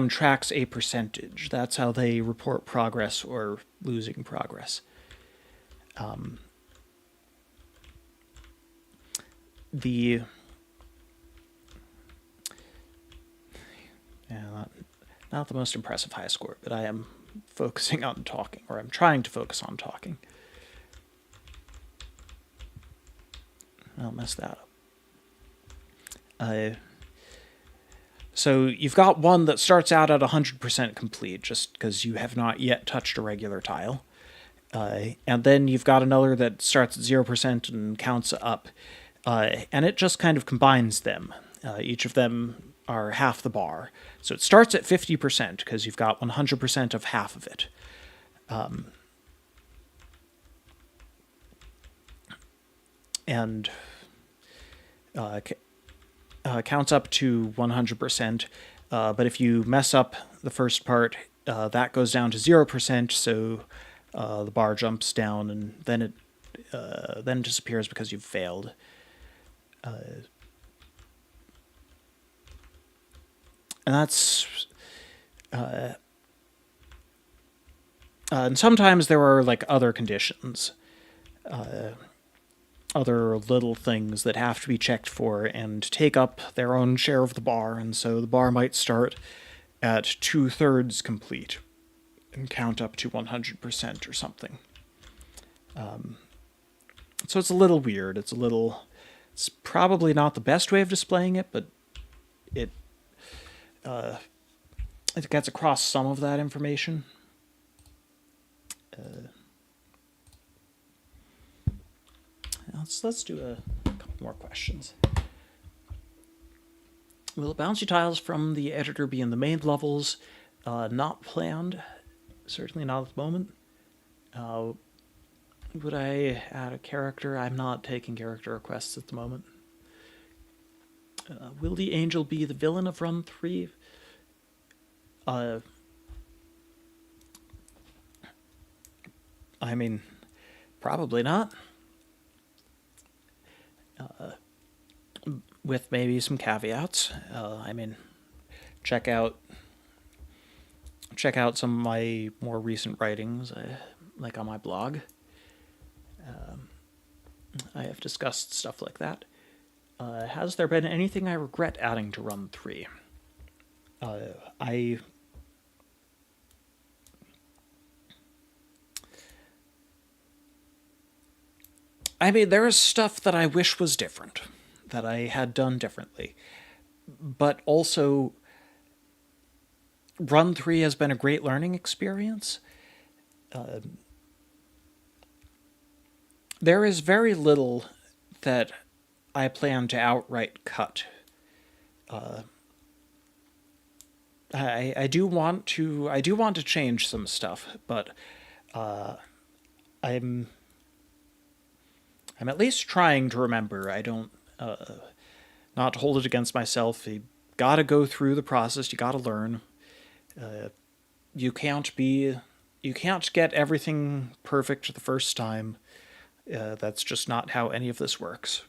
tracks a percentage. That's how they report progress or losing progress. Not the most impressive high score, but I am focusing on talking, or I'm trying to focus on talking. I'll mess that up. So you've got one that starts out at 100% complete, just because you have not yet touched a regular tile. And then you've got another that starts at 0% and counts up. And it just kind of combines them. Each of them are half the bar. So it starts at 50% because you've got 100% of half of it. And counts up to 100%. But if you mess up the first part, that goes down to 0%. So the bar jumps down, and then it then disappears because you've failed. And that's and sometimes there are like other conditions, other little things that have to be checked for and take up their own share of the bar, and so the bar might start at 2/3 complete and count up to 100% or something. So it's a little weird. It's probably not the best way of displaying it, but it gets across some of that information. Let's do a couple more questions. Will bouncy tiles from the editor be in the main levels? Not planned. Certainly not at the moment. Would I add a character? I'm not taking character requests at the moment. Will the angel be the villain of Run 3? I mean, probably not. With maybe some caveats. I mean, check out some of my more recent writings, like on my blog. I have discussed stuff like that. Has there been anything I regret adding to Run 3? I mean, there is stuff that I wish was different, that I had done differently. But also, Run 3 has been a great learning experience. There is very little that I plan to outright cut. I do want to change some stuff, but I'm at least trying to remember. I don't not to hold it against myself. You gotta go through the process. You gotta learn. You can't get everything perfect the first time. That's just not how any of this works.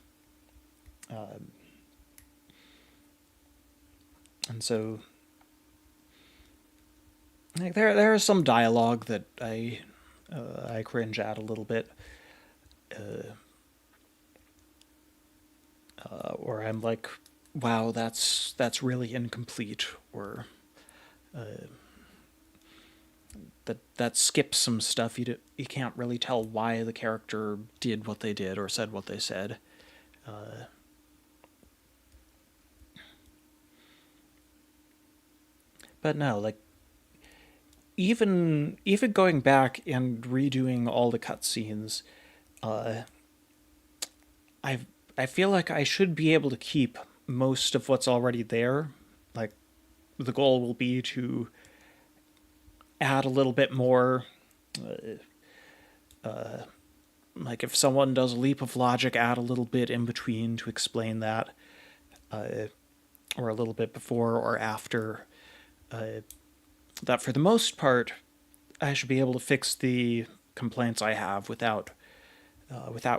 And so, like, there is some dialogue that I cringe at a little bit, or I'm like, wow, that's really incomplete, or that skips some stuff. You can't really tell why the character did what they did or said what they said. But no, like, even going back and redoing all the cutscenes, I feel like I should be able to keep most of what's already there. Like, the goal will be to add a little bit more. Like, if someone does a leap of logic, add a little bit in between to explain that, or a little bit before or after. That for the most part, I should be able to fix the complaints I have without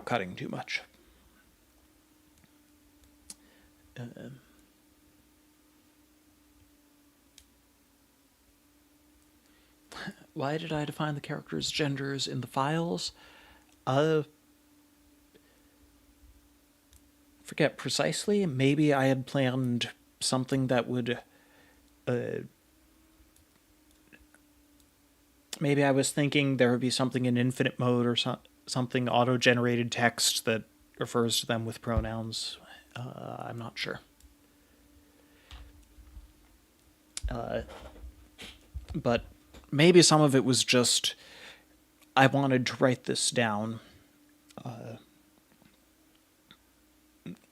cutting too much. Why did I define the characters' genders in the files? Forget precisely. Maybe I had planned something that would. Maybe I was thinking there would be something in infinite mode or something auto-generated text that refers to them with pronouns. I'm not sure. But maybe some of it was just I wanted to write this down,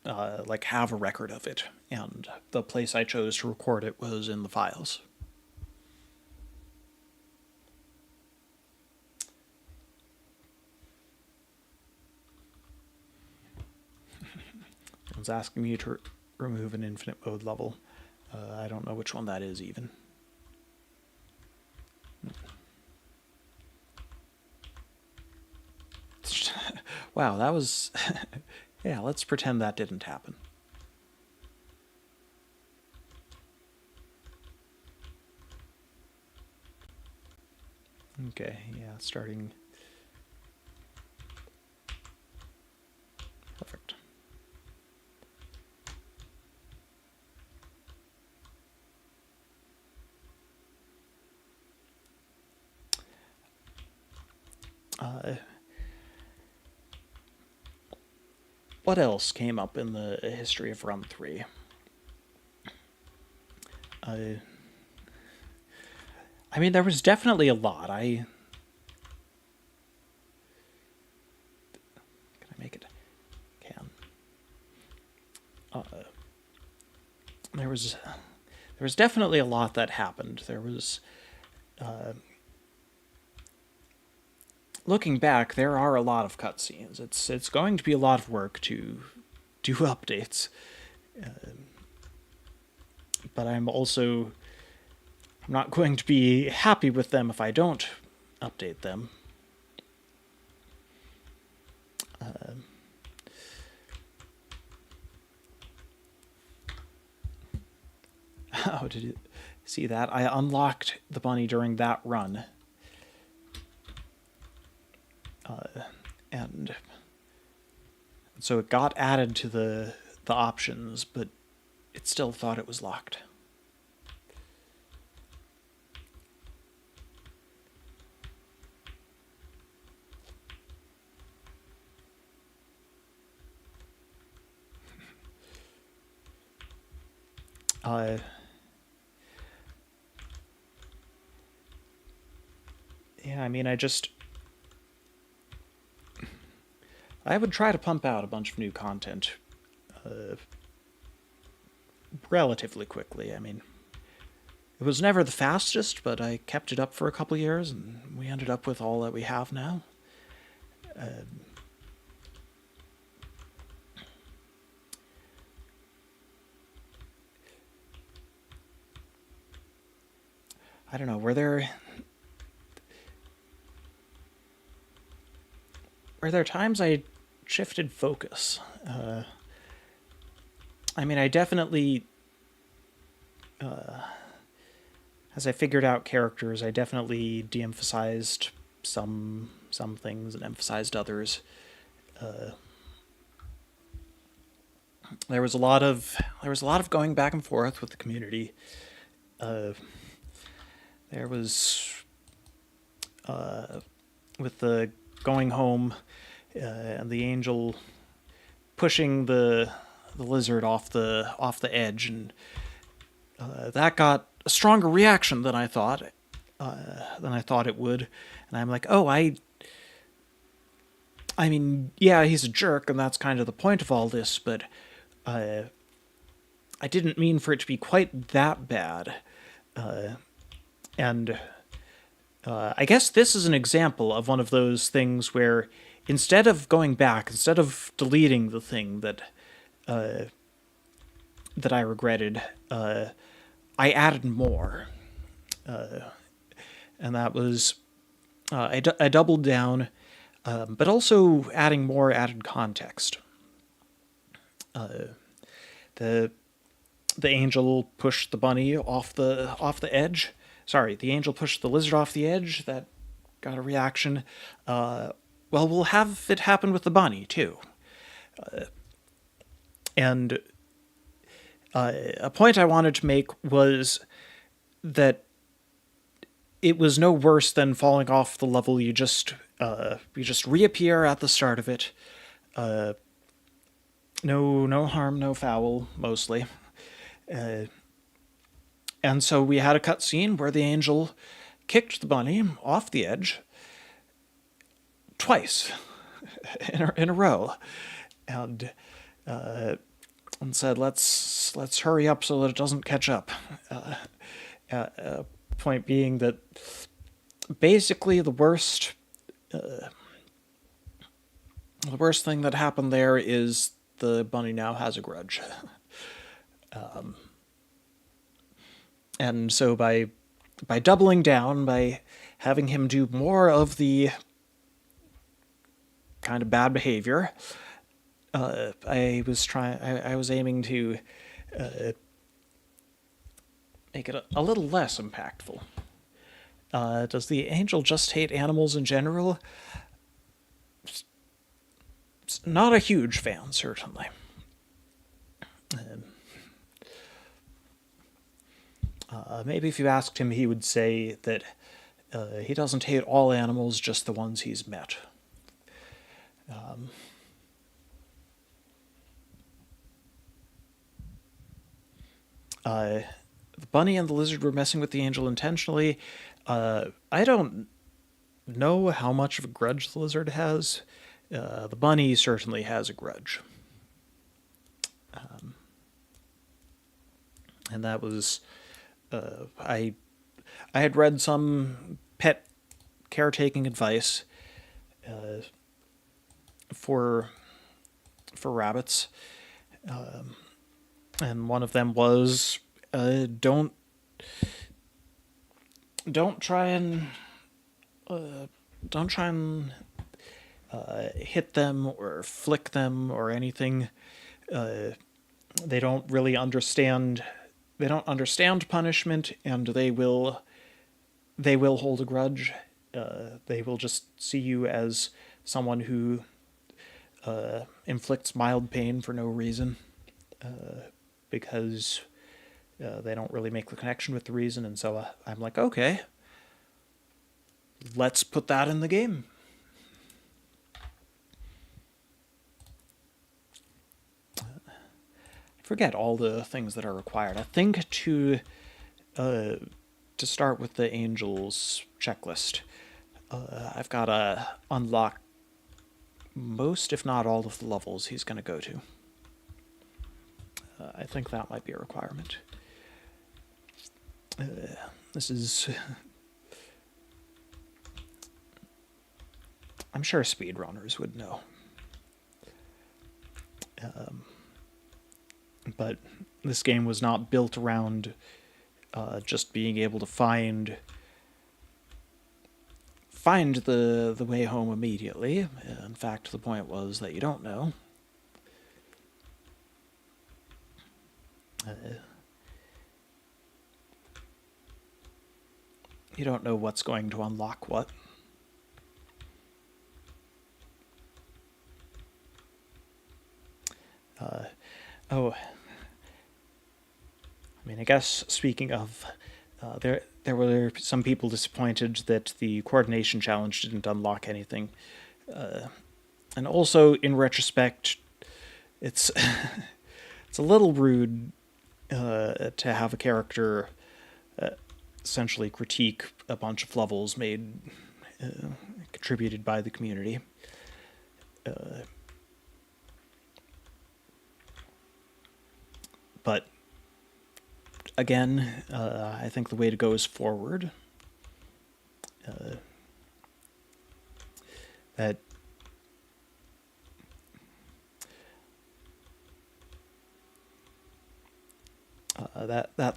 like have a record of it, and the place I chose to record it was in the files. Someone's asking me to remove an infinite mode level. I don't know which one that is even. Wow, that was... yeah, let's pretend that didn't happen. Okay, yeah, starting... Perfect. What else came up in the history of Run 3? I mean, there was definitely a lot. Can I make it? Can. There was definitely a lot that happened. There was... looking back, there are a lot of cutscenes. It's going to be a lot of work to do updates. But I'm not going to be happy with them if I don't update them. How did it... See that? I unlocked the bunny during that run. And so it got added to the options, but it still thought it was locked. Yeah, I mean, I would try to pump out a bunch of new content relatively quickly. I mean, it was never the fastest, but I kept it up for a couple years, and we ended up with all that we have now. I don't know, were there times I shifted focus? I mean, I definitely, as I figured out characters, I definitely de-emphasized some things and emphasized others. There was a lot of going back and forth with the community. There was with the going home and the angel pushing the lizard off the edge, and that got a stronger reaction than I thought it would. And I'm like, oh, I mean, yeah, he's a jerk, and that's kind of the point of all this, but I didn't mean for it to be quite that bad. And I guess this is an example of one of those things where instead of going back, instead of deleting the thing that I regretted, I added more. And that was, I doubled down, but also adding more added context. The angel pushed the bunny off the edge. Sorry, the angel pushed the lizard off the edge. That got a reaction. Well, we'll have it happen with the bunny too. And a point I wanted to make was that it was no worse than falling off the level. You just reappear at the start of it. No harm, no foul, mostly. And so we had a cutscene where the angel kicked the bunny off the edge twice in a row, and said, "Let's hurry up so that it doesn't catch up." Point being that basically the worst thing that happened there is the bunny now has a grudge. And so by doubling down, by having him do more of the kind of bad behavior, I was aiming to make it a little less impactful. Does the angel just hate animals in general? Not a huge fan, certainly. Maybe if you asked him, he would say that he doesn't hate all animals, just the ones he's met. The bunny and the lizard were messing with the angel intentionally. I don't know how much of a grudge the lizard has. The bunny certainly has a grudge. And that was... I had read some pet caretaking advice for rabbits, and one of them was don't try and hit them or flick them or anything. They don't really understand understand punishment, and they will hold a grudge. They will just see you as someone who inflicts mild pain for no reason, because they don't really make the connection with the reason. And so I'm like, okay, let's put that in the game. I forget all the things that are required. I think to start with the Angels checklist, I've got to unlock most, if not all, of the levels he's going to go to. I think that might be a requirement. This is... I'm sure speedrunners would know. But this game was not built around just being able to find the way home immediately. In fact, the point was that you don't know. You don't know what's going to unlock what. Oh, I mean, I guess speaking of, there were some people disappointed that the coordination challenge didn't unlock anything, and also in retrospect, it's it's a little rude to have a character essentially critique a bunch of levels made contributed by the community. But again, I think the way to go is forward. That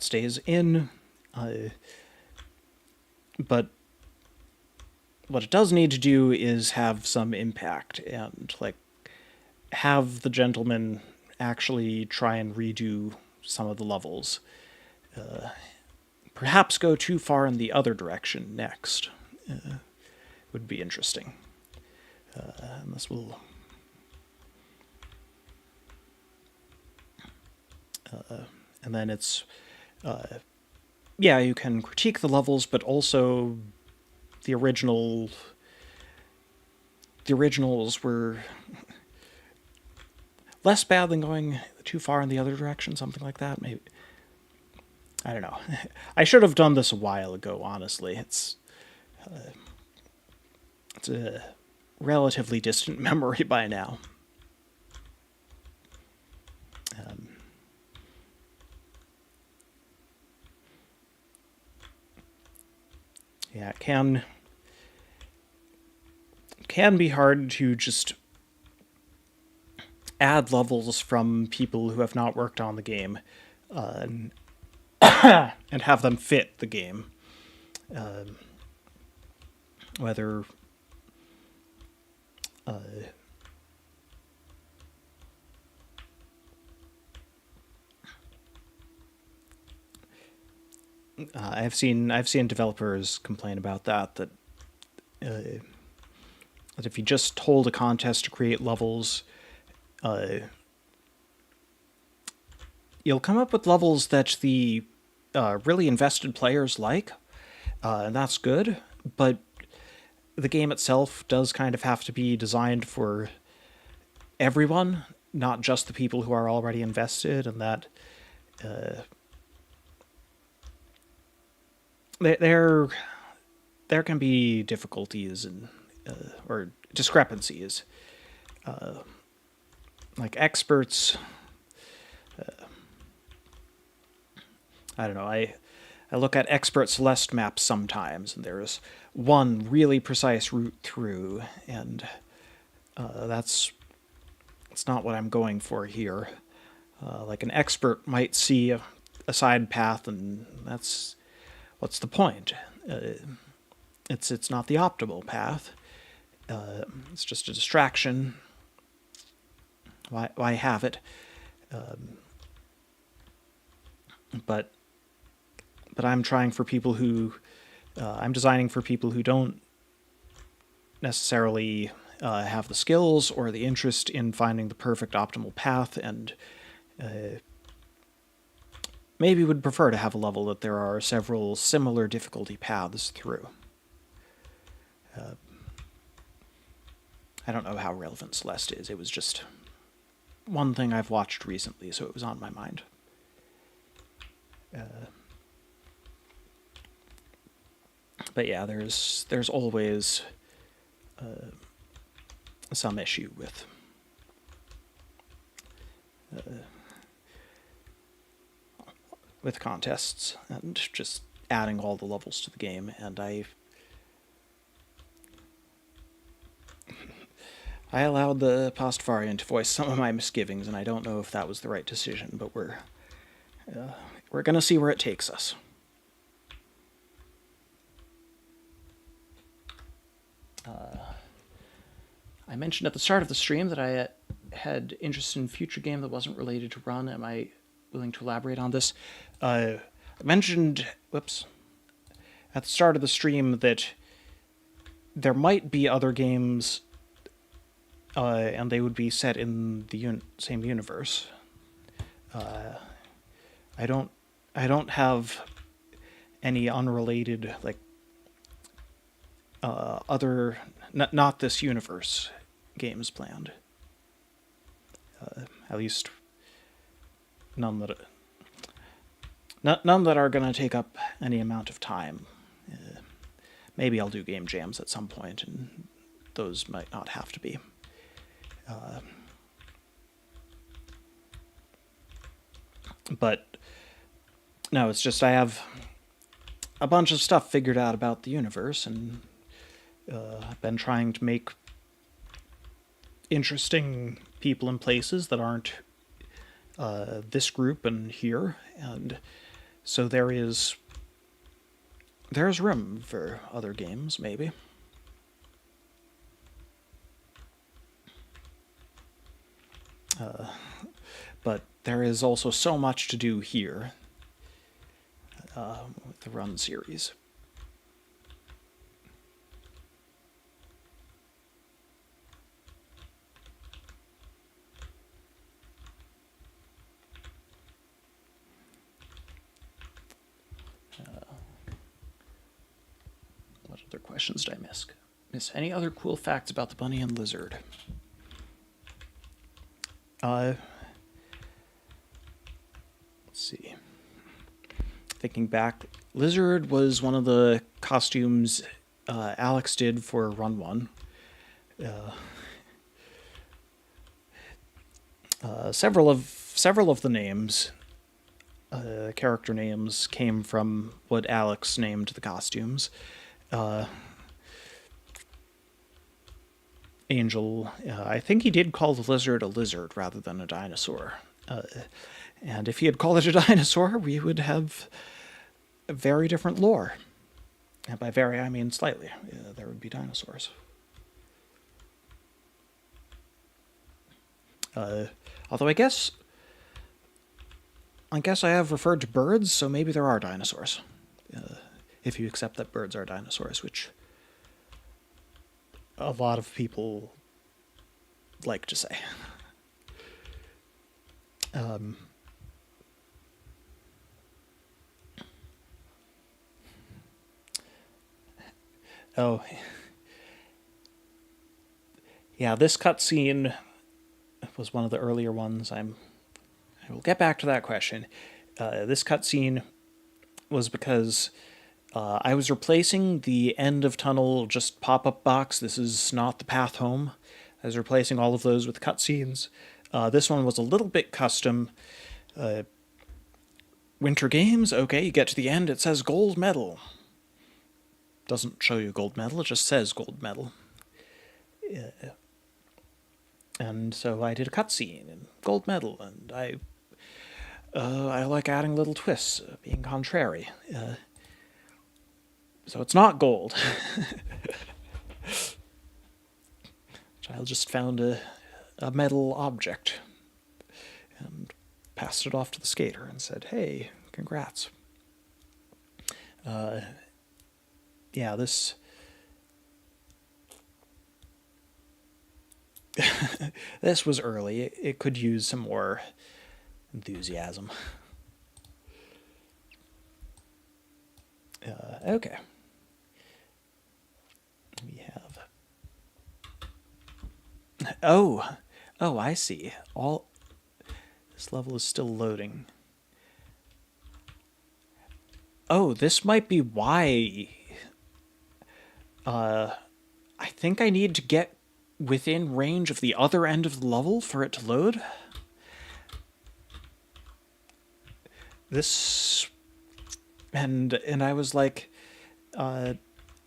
stays in, but what it does need to do is have some impact, and like have the gentleman actually try and redo some of the levels. Perhaps go too far in the other direction next. Would be interesting. And this will... and then it's... yeah, you can critique the levels, but also the originals were less bad than going too far in the other direction, something like that. Maybe, I don't know. I should have done this a while ago, honestly. It's a relatively distant memory by now. Yeah, it can be hard to just add levels from people who have not worked on the game, and have them fit the game. Whether I've seen developers complain about that if you just hold a contest to create levels, you'll come up with levels that the really invested players like, and that's good, but the game itself does kind of have to be designed for everyone, not just the people who are already invested, and that there can be difficulties and or discrepancies. Like experts, I don't know, I look at expert Celeste maps sometimes, and there's one really precise route through, and that's not what I'm going for here. Like an expert might see a side path, and what's the point? It's not the optimal path. It's just a distraction. Why have it? but I'm trying for people who I'm designing for people who don't necessarily have the skills or the interest in finding the perfect optimal path, and maybe would prefer to have a level that there are several similar difficulty paths through. I don't know how relevant Celeste is. It was just one thing I've watched recently, so it was on my mind. But yeah, there's always some issue with contests and just adding all the levels to the game, and I allowed the Pastafarian to voice some of my misgivings, and I don't know if that was the right decision, but we're gonna see where it takes us. I mentioned at the start of the stream that I had interest in a future game that wasn't related to Run. Am I willing to elaborate on this? I mentioned, at the start of the stream that there might be other games, and they would be set in the same universe. I don't have any unrelated, like, other, not this universe games planned. At least none that are going to take up any amount of time. Maybe I'll do game jams at some point, and those might not have to be. But no, it's just I have a bunch of stuff figured out about the universe, and I've been trying to make interesting people and places that aren't this group and here, and so there's room for other games, maybe. But there is also so much to do here with the Run series. What other questions did I miss? Any other cool facts about the bunny and lizard? Let's see. Thinking back, lizard was one of the costumes Alex did for Run 1. Several of the names, character names, came from what Alex named the costumes. Angel, I think he did call the lizard a lizard rather than a dinosaur. And if he had called it a dinosaur, we would have a very different lore. And by very, I mean slightly. There would be dinosaurs. Although I guess I have referred to birds, so maybe there are dinosaurs. If you accept that birds are dinosaurs, which a lot of people like to say. Oh, yeah, this cutscene was one of the earlier ones. I will get back to that question. This cutscene was because I was replacing the end of tunnel just pop-up box. This is not the path home. I was replacing all of those with cutscenes. This one was a little bit custom. Winter Games, okay, you get to the end, it says gold medal. Doesn't show you gold medal, it just says gold medal. And so I did a cutscene and gold medal, and I like adding little twists, being contrary. So it's not gold. Child just found a metal object and passed it off to the skater and said, "Hey, Congrats. Yeah, this... this was early. It could use some more enthusiasm. Okay. We have... Oh! Oh, I see. This level is still loading. Oh, this might be why... I think I need to get within range of the other end of the level for it to load. This... And I was like, I'm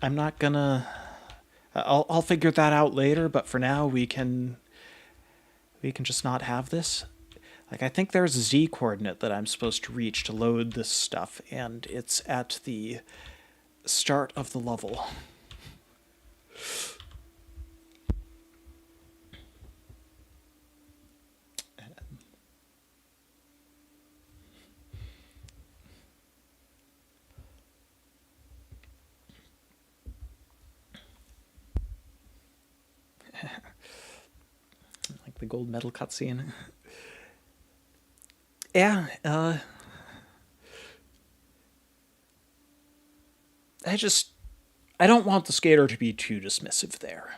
not gonna... I'll figure that out later, but for now we can just not have this. Like, I think there's a Z coordinate that I'm supposed to reach to load this stuff, and it's at the start of the level. Like the gold medal cutscene. Yeah, I don't want the skater to be too dismissive there.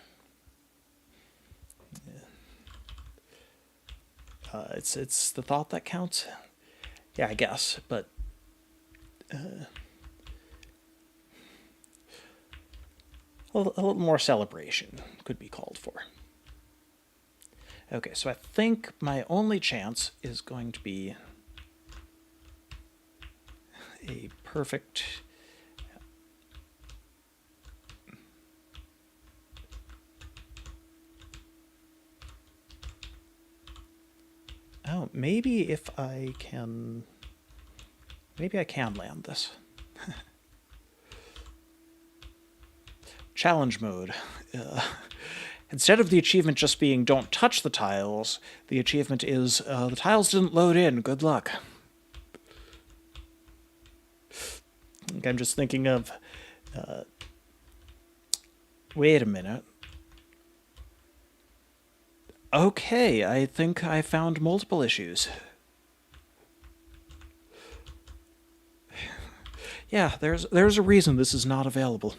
It's the thought that counts. Yeah, I guess, but a little more celebration could be called for. Okay, so I think my only chance is going to be a perfect... Oh, maybe if I can... Maybe I can land this. Challenge mode. Instead of the achievement just being don't touch the tiles, the achievement is the tiles didn't load in, good luck. I'm just thinking of... wait a minute. Okay, I think I found multiple issues. Yeah, there's a reason this is not available.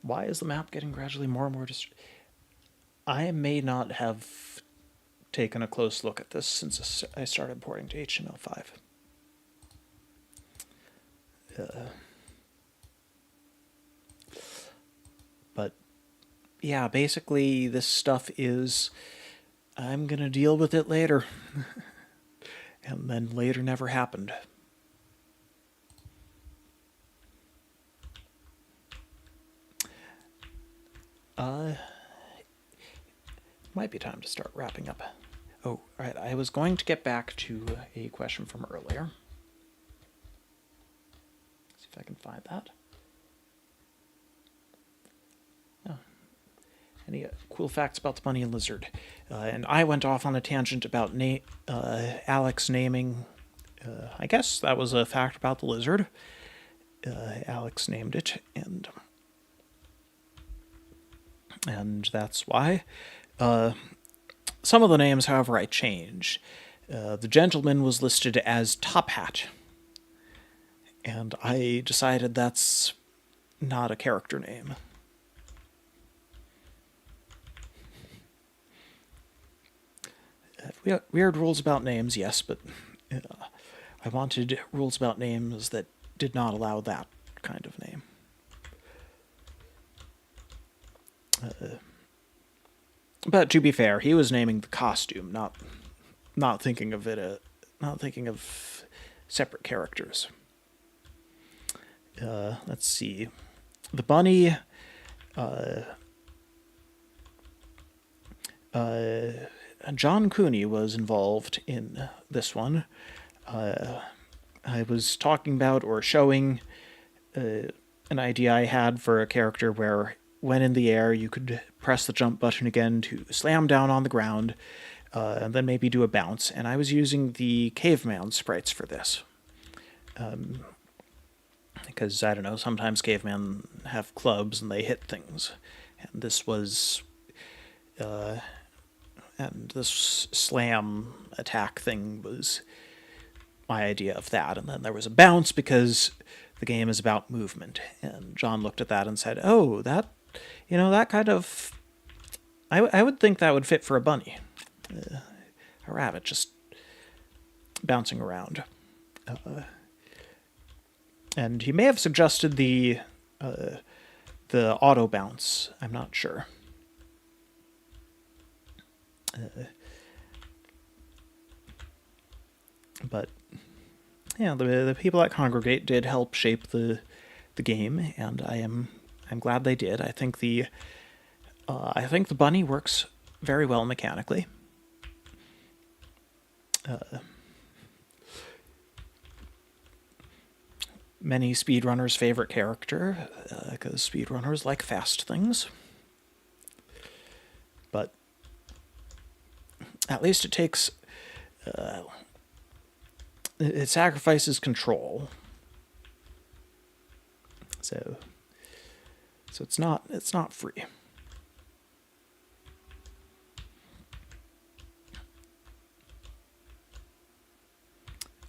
Why is the map getting gradually more and more I may not have taken a close look at this since I started porting to HTML5. But yeah, basically this stuff is... I'm gonna deal with it later. And then later never happened. Might be time to start wrapping up. Oh, right, I was going to get back to a question from earlier. See if I can find that. Oh. Any cool facts about the bunny and lizard? And I went off on a tangent about Alex naming... I guess that was a fact about the lizard. Alex named it, and that's why. Some of the names, however, I changed. The gentleman was listed as Top Hat, and I decided that's not a character name. Weird rules about names, yes, but I wanted rules about names that did not allow that kind of name. But to be fair, he was naming the costume, not thinking of it, not thinking of separate characters. Let's see, the bunny. John Cooney was involved in this one. I was talking about or showing an idea I had for a character where when in the air, you could press the jump button again to slam down on the ground, and then maybe do a bounce. And I was using the caveman sprites for this. Because, I don't know, sometimes cavemen have clubs and they hit things. And this was... and this slam attack thing was my idea of that. And then there was a bounce because the game is about movement. And John looked at that and said, oh, that kind of... I would think that would fit for a bunny. A rabbit just bouncing around. And he may have suggested the auto bounce. I'm not sure. But yeah, the people at Congregate did help shape the game, and I'm glad they did. I think the bunny works very well mechanically. Many speedrunners' favorite character, because speedrunners like fast things. But at least it takes... it sacrifices control. So it's not free.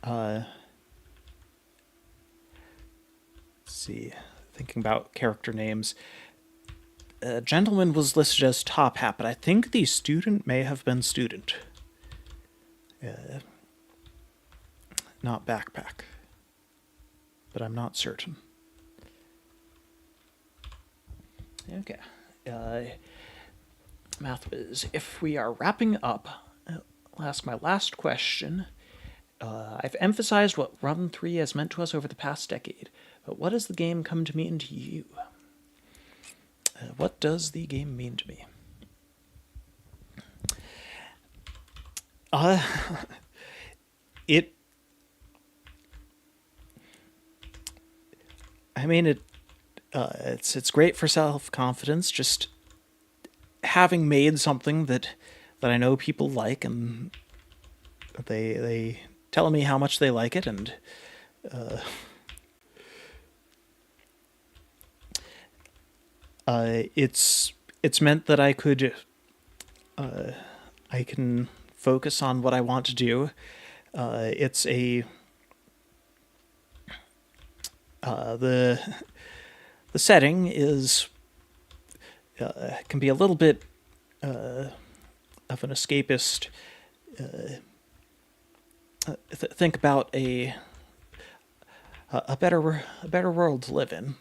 Let's see. Thinking about character names. Gentleman was listed as Top Hat, but I think the student may have been Student. Not Backpack. But I'm not certain. Okay. Mathwiz, if we are wrapping up, I'll ask my last question. I've emphasized what Run 3 has meant to us over the past decade, but what has the game come to mean to you? What does the game mean to me? It's great for self-confidence, just having made something that I know people like, and they tell me how much they like it, and it's meant that I can focus on what I want to do. It's a the setting is can be a little bit of an escapist. Think about a better world to live in.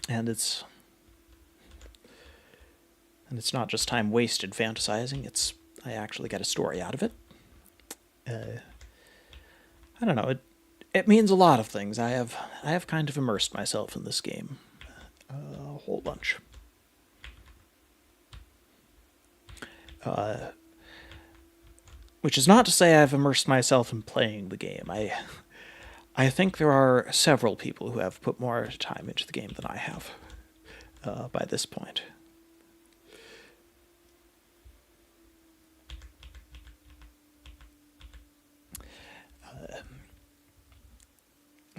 And it's not just time wasted fantasizing. I actually get a story out of it. I don't know. It means a lot of things. I have kind of immersed myself in this game a whole bunch. Which is not to say I've immersed myself in playing the game. I think there are several people who have put more time into the game than I have by this point.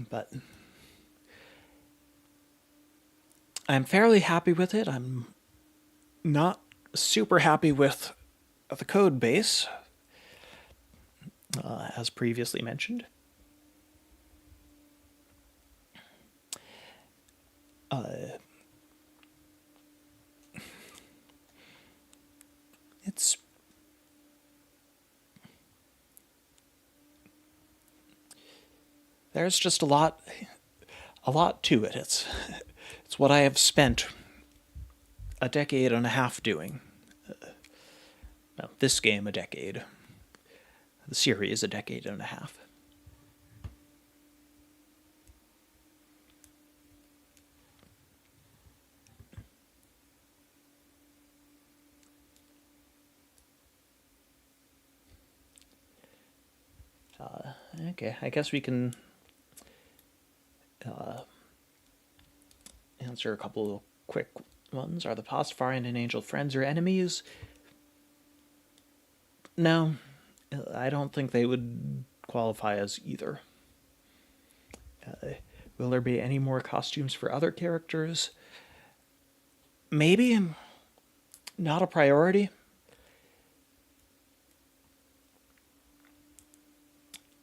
But I'm fairly happy with it. I'm not super happy with the code base, as previously mentioned. There's just a lot to it. It's what I have spent a decade and a half doing. Well, this game a decade. The series a decade and a half. Okay, I guess we can Answer a couple of quick ones. Are the Pastafarian and Angel friends or enemies? No, I don't think they would qualify as either. Will there be any more costumes for other characters? Maybe. Not a priority.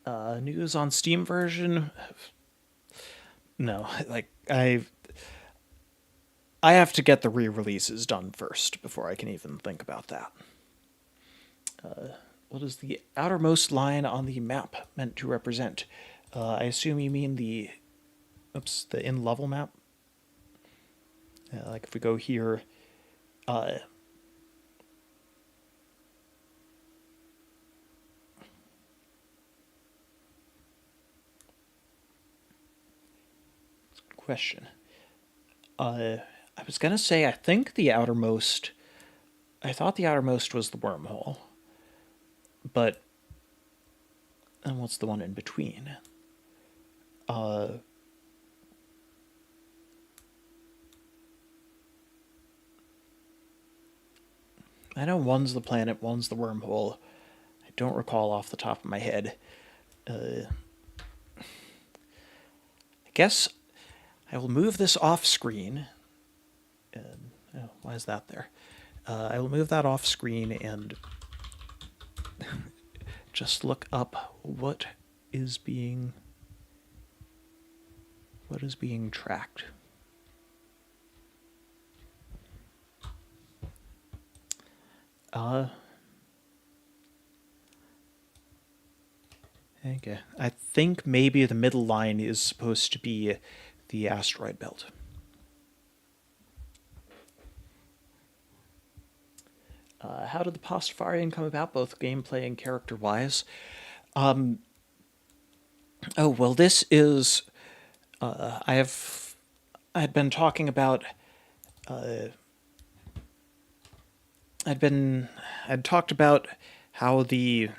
News on Steam version? No, like I have to get the re-releases done first before I can even think about that. What is the outermost line on the map meant to represent? I assume you mean the in-level map. Like if we go here, question. I was gonna say I thought the outermost was the wormhole, but and what's the one in between? I know one's the planet, one's the wormhole. I don't recall off the top of my head. I guess I will move this off screen. Oh, why is that there? I will move that off screen and just look up what is being tracked. Okay. I think maybe the middle line is supposed to be the asteroid belt. How did the Pastafarian come about, both gameplay and character-wise? Oh, well, this is... I'd been talking about... I'd talked about how the...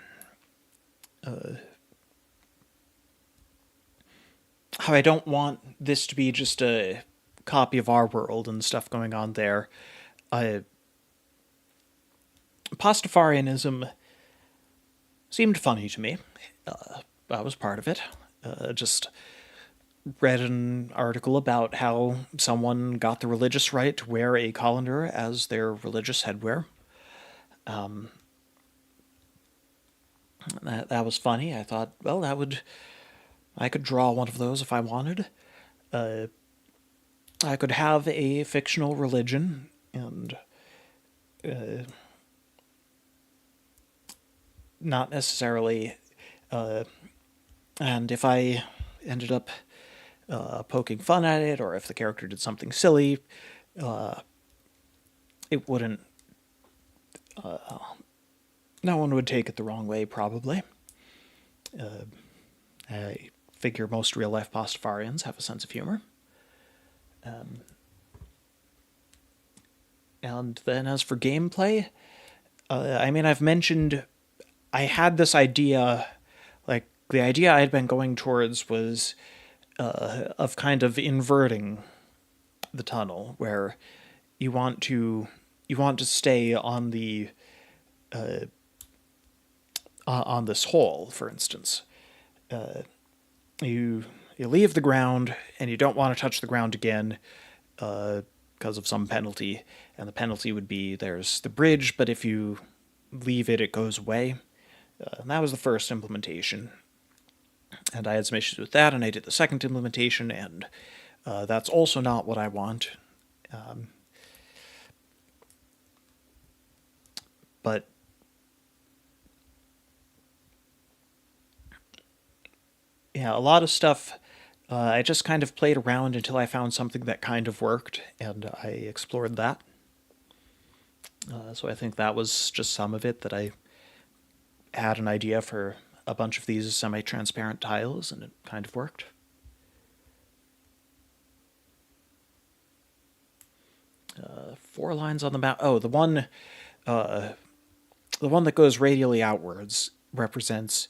how I don't want this to be just a copy of our world and stuff going on there. Pastafarianism seemed funny to me. I was part of it. Just read an article about how someone got the religious right to wear a colander as their religious headwear. That was funny. I thought, well, I could draw one of those if I wanted. I could have a fictional religion and not necessarily, and if I ended up poking fun at it, or if the character did something silly, it wouldn't, no one would take it the wrong way, probably. I figure most real-life Pastafarians have a sense of humor. And then as for gameplay, I mean, I've mentioned I had this idea, like, the idea I had been going towards was of kind of inverting the tunnel, where you want to stay on the on this hole, for instance. You leave the ground and you don't want to touch the ground again because of some penalty, and the penalty would be there's the bridge, but if you leave it, it goes away. And that was the first implementation, and I had some issues with that, and I did the second implementation, and that's also not what I want. But yeah, a lot of stuff I just kind of played around until I found something that kind of worked, and I explored that. So I think that was just some of it, that I had an idea for a bunch of these semi-transparent tiles, and it kind of worked. Four lines on the map. Oh, the one that goes radially outwards represents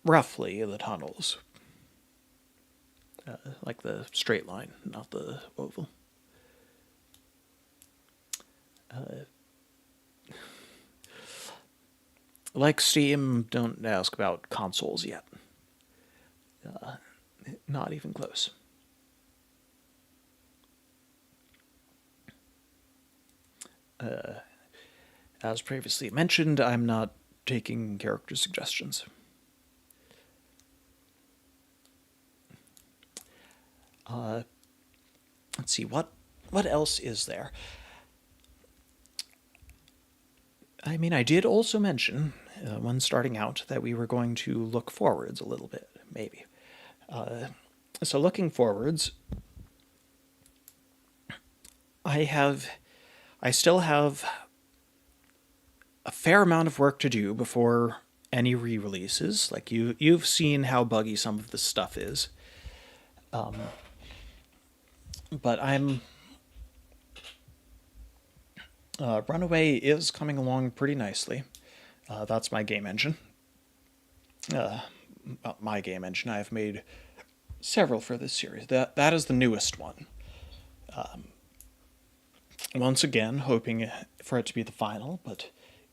roughly the tunnels. like the straight line, not the oval. Like Steam, don't ask about consoles yet. Not even close. As previously mentioned, I'm not taking character suggestions. Let's see, what else is there? I mean, I did also mention, when starting out, that we were going to look forwards a little bit, maybe. So looking forwards, I still have a fair amount of work to do before any re-releases. Like you've seen how buggy some of this stuff is. But Runaway is coming along pretty nicely. That's my game engine. My game engine. I've made several for this series. That is the newest one. Once again, hoping for it to be the final, but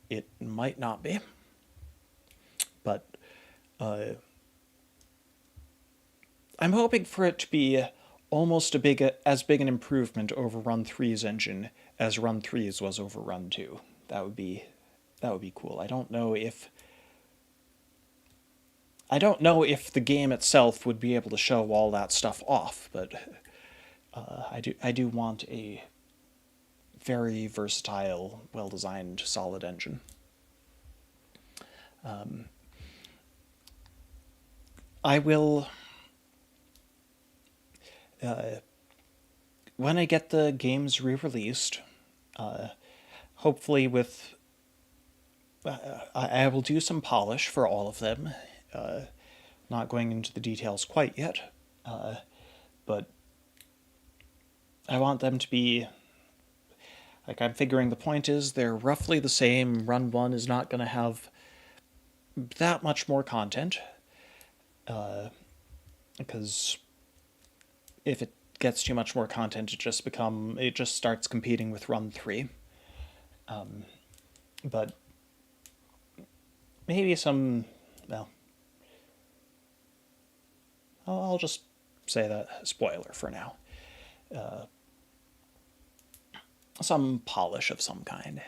it might not be. But I'm hoping for it to be almost as big an improvement over Run 3's engine as Run 3's was over Run 2. That would be cool. I don't know if the game itself would be able to show all that stuff off, but I do want a very versatile, well-designed, solid engine. I will, when I get the games re-released, hopefully with, I will do some polish for all of them. Not going into the details quite yet, but I want them to be, like, I'm figuring the point is they're roughly the same. Run 1 is not going to have that much more content, because if it gets too much more content, it just starts competing with Run 3. But maybe some, well, I'll just say that spoiler for now. Some polish of some kind.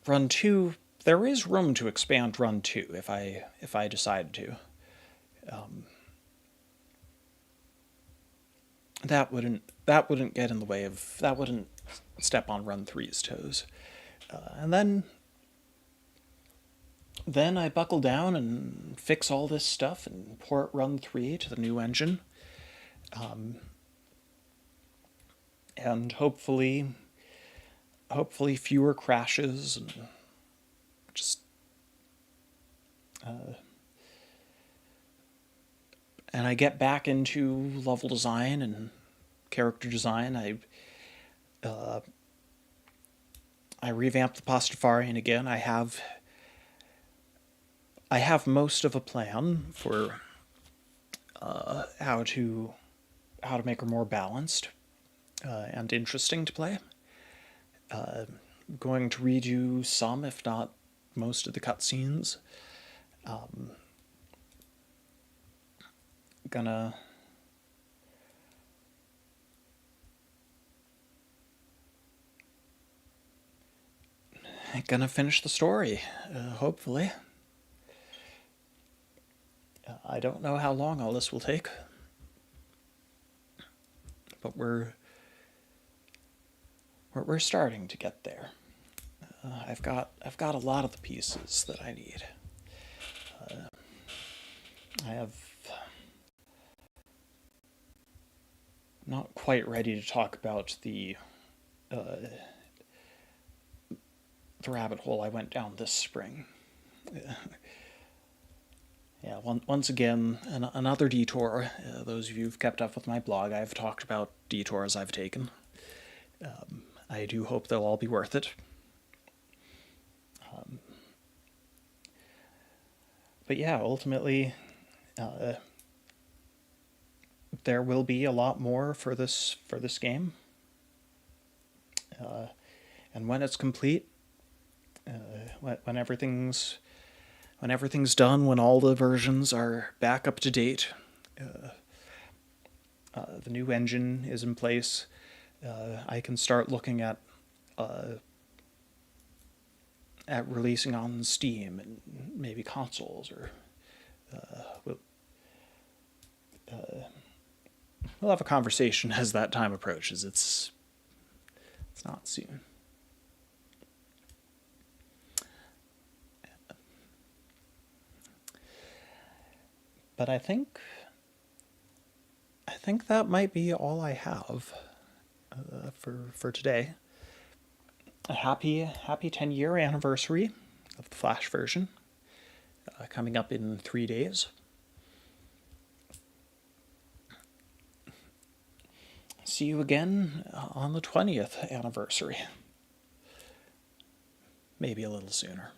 Run 2, there is room to expand Run 2 if I decide to. That wouldn't get in the way of, that wouldn't step on Run 3's toes. And then I buckle down and fix all this stuff and port Run 3 to the new engine. And hopefully fewer crashes and just and I get back into level design and character design. I revamped the Pastafarian again. I have most of a plan for how to make her more balanced and interesting to play. Going to redo some, if not most, of the cutscenes. Gonna finish the story, hopefully. I don't know how long all this will take, but we're starting to get there. I've got a lot of the pieces that I need. I have not quite ready to talk about the rabbit hole I went down this spring. Yeah, once again, another detour. Those of you who've kept up with my blog, I've talked about detours I've taken. I do hope they'll all be worth it. But yeah, ultimately, there will be a lot more for this game. And when it's complete, when everything's done, when all the versions are back up to date, the new engine is in place, I can start looking at releasing on Steam and maybe consoles, or we'll have a conversation as that time approaches. It's not soon. But I think that might be all I have for today. A happy 10-year anniversary of the Flash version, coming up in 3 days. See you again on the 20th anniversary. Maybe a little sooner.